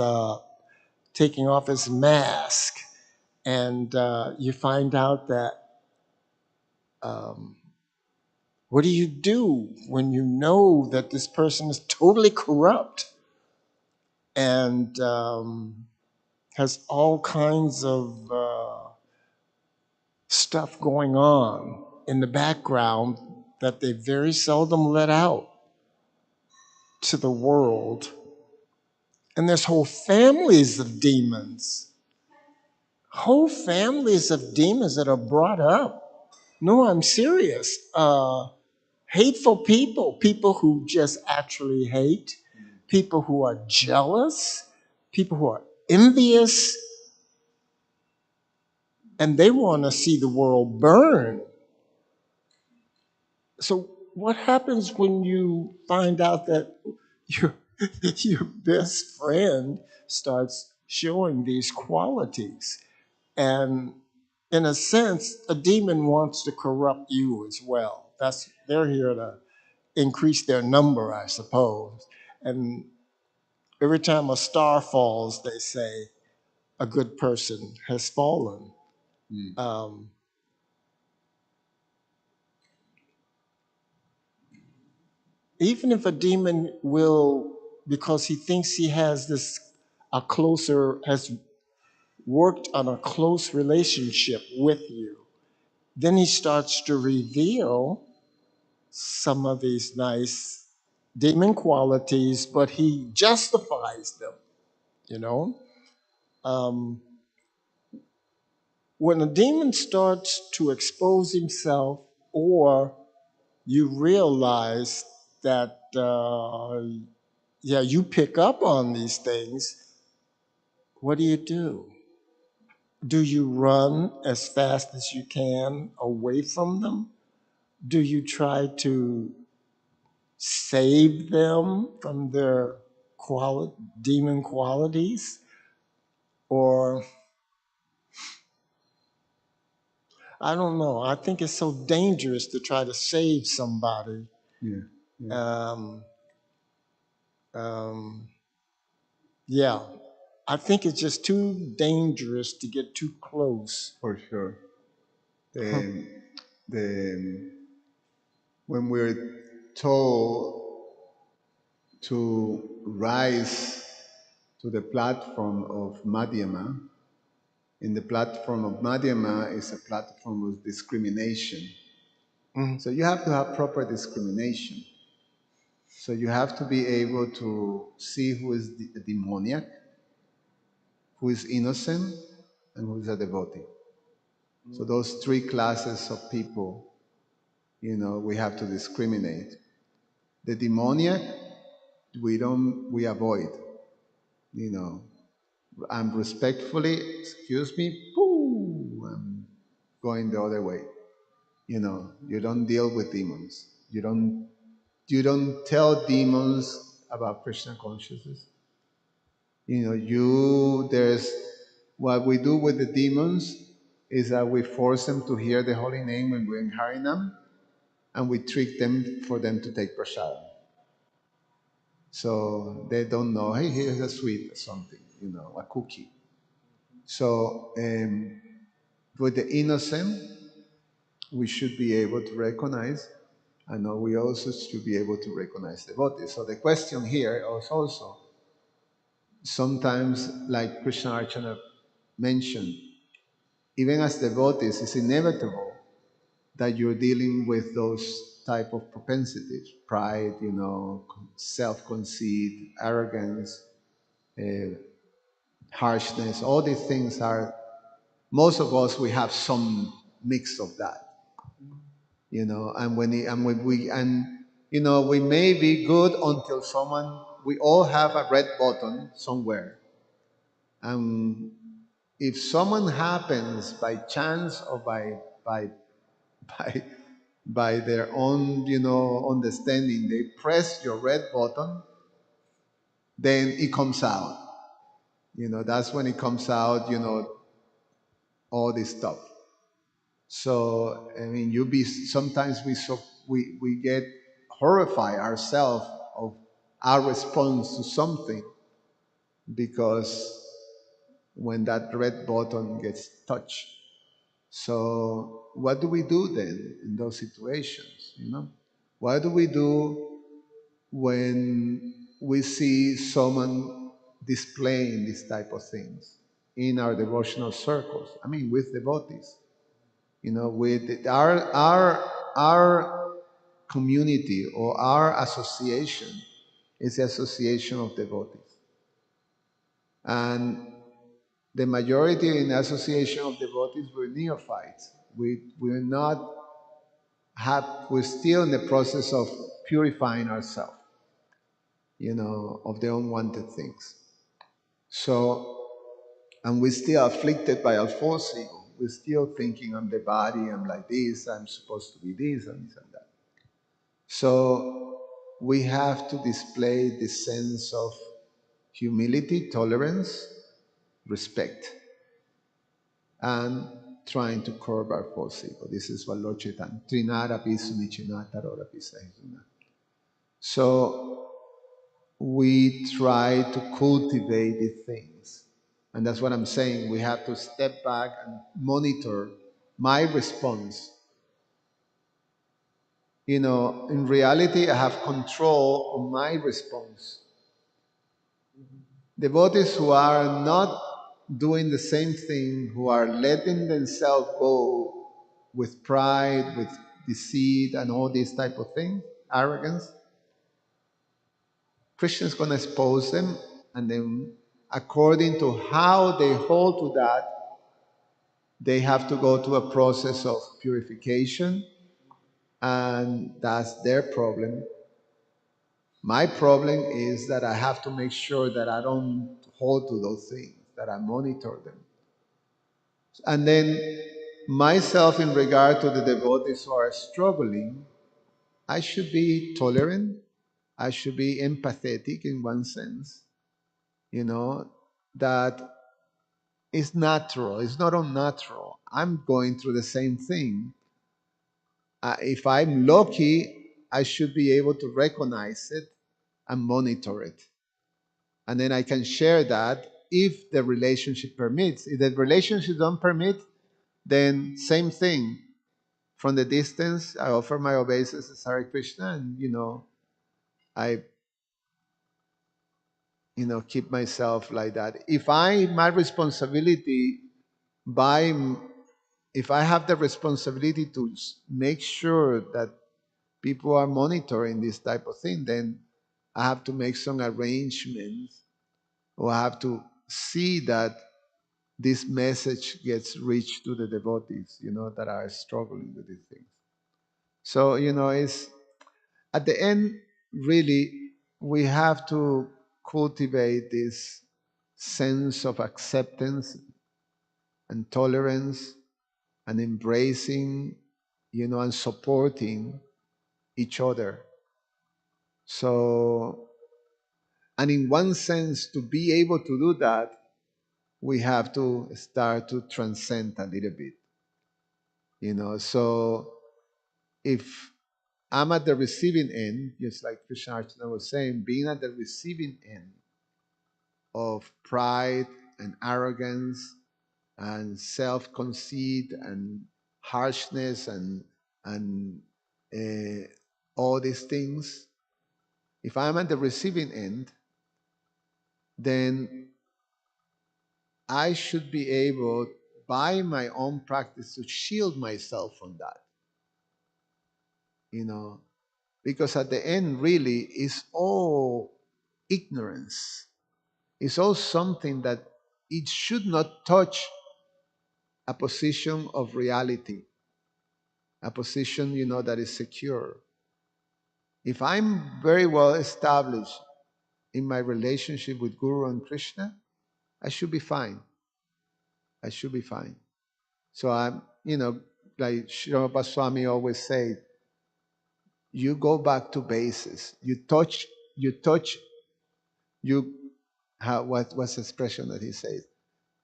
taking off his mask, and you find out that, um, what do when you know that this person is totally corrupt and has all kinds of stuff going on in the background that they very seldom let out to the world? And there's whole families of demons that are brought up. No, I'm serious. Hateful people, people who just actually hate, people who are jealous, people who are envious, and they want to see the world burn. So, what happens when you find out that your, your best friend starts showing these qualities? And in a sense, a demon wants to corrupt you as well. They're here to increase their number, I suppose. And every time a star falls, they say a good person has fallen. Um, Even if a demon will, because he thinks he has has worked on a close relationship with you, then he starts to reveal some of these nice demon qualities, but he justifies them, you know? Um, when a demon starts to expose himself, or you realize that, yeah, you pick up on these things, what do? Do you run as fast as you can away from them? Do you try to save them from their demon qualities? Or, I don't know. I think it's so dangerous to try to save somebody. Yeah. Yeah. Um, um, yeah, I think it's just too dangerous to get too close. For sure. The when we're told to rise to the platform of Madhyama, in the platform of Madhyama is a platform of discrimination. Mhm. So you have to have proper discrimination. So you have to be able to see who is the demoniac, who is innocent, and who is a devotee. So those three classes of people, we have to discriminate. The demoniac, we avoid, you know. I'm respectfully, excuse me, pooh, I'm going the other way. You don't deal with demons. You don't tell demons about Krishna consciousness. There's what we do with the demons is that we force them to hear the holy name when we're in Harinam, and we trick them for them to take prasad. So they don't know, hey, here's a sweet or something, a cookie. So with the innocent, we should be able to recognize, and we also should be able to recognize devotees. So the question here is also, sometimes, like Krishna Archana mentioned, even as devotees, it's inevitable that you're dealing with those type of propensities: pride, self-conceit, arrogance, harshness. All these things are, most of us, we have some mix of that, and we may be good until someone, we all have a red button somewhere. And if someone happens by chance or by by by their own understanding, they press your red button, then it comes out. That's when it comes out, all this stuff. So I mean, sometimes we get horrified ourselves of our response to something, because when that red button gets touched. So what do we do then in those situations? What do we do when we see someone displaying these type of things in our devotional circles? I mean, with devotees. With our community or our association is the association of devotees, and the majority in the association of devotees were neophytes. We're not we're still in the process of purifying ourselves, of the unwanted things. So, and we're still afflicted by our false ego. We're still thinking, I'm the body, I'm like this, I'm supposed to be this and this and that. So we have to display this sense of humility, tolerance, respect, and trying to curb our false ego. This is what Lord Chaitanya, Trinara Pisunichina Tarora Pisahizuna. So we try to cultivate these things. And that's what I'm saying. We have to step back and monitor my response. In reality, I have control on my response. Devotees who are not doing the same thing, who are letting themselves go with pride, with deceit, and all these type of things, arrogance, Krishna is going to expose them, and then according to how they hold to that, they have to go to a process of purification, and that's their problem. My problem is that I have to make sure that I don't hold to those things, that I monitor them. And then myself, in regard to the devotees who are struggling, I should be tolerant. I should be empathetic in one sense, that it's natural. It's not unnatural. I'm going through the same thing. If I'm lucky, I should be able to recognize it and monitor it. And then I can share that if the relationship permits. If the relationship don't permit, then same thing. From the distance, I offer my obeisances, Hare Krishna, and I keep myself like that. If my responsibility by if I have the responsibility to make sure that people are monitoring this type of thing, then I have to make some arrangements, or I have to see that this message gets reached to the devotees, that are struggling with these things. So, it's at the end, really, we have to cultivate this sense of acceptance and tolerance and embracing, and supporting each other. So, and in one sense, to be able to do that, we have to start to transcend a little bit. So if I'm at the receiving end, just like Krishna Archana was saying, being at the receiving end of pride and arrogance and self-conceit and harshness and all these things, if I'm at the receiving end, then I should be able, by my own practice, to shield myself from that. Because at the end, really, it's all ignorance. It's all something that it should not touch a position of reality, a position, that is secure. If I'm very well established in my relationship with Guru and Krishna, I should be fine. I should be fine. So I'm, like Srila Swami always said, you go back to basis. You what's the expression that he says?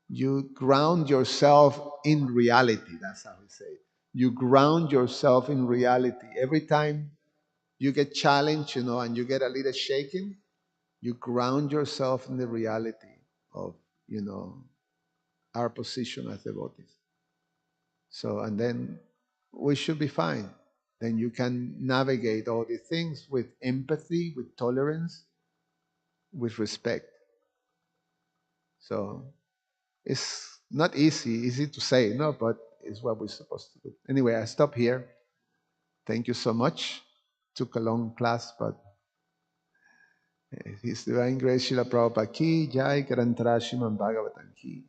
You ground yourself in reality. That's how he says. You ground yourself in reality. Every time you get challenged, and you get a little shaken, you ground yourself in the reality of, our position as devotees. So, and then we should be fine. Then you can navigate all these things with empathy, with tolerance, with respect. So it's not easy to say, no, but it's what we're supposed to do. Anyway, I stop here. Thank you so much. Took a long class, but His Divine Grace Srila Prabhupada Ki Jai, Grantara Srimad Bhagavatam Ki.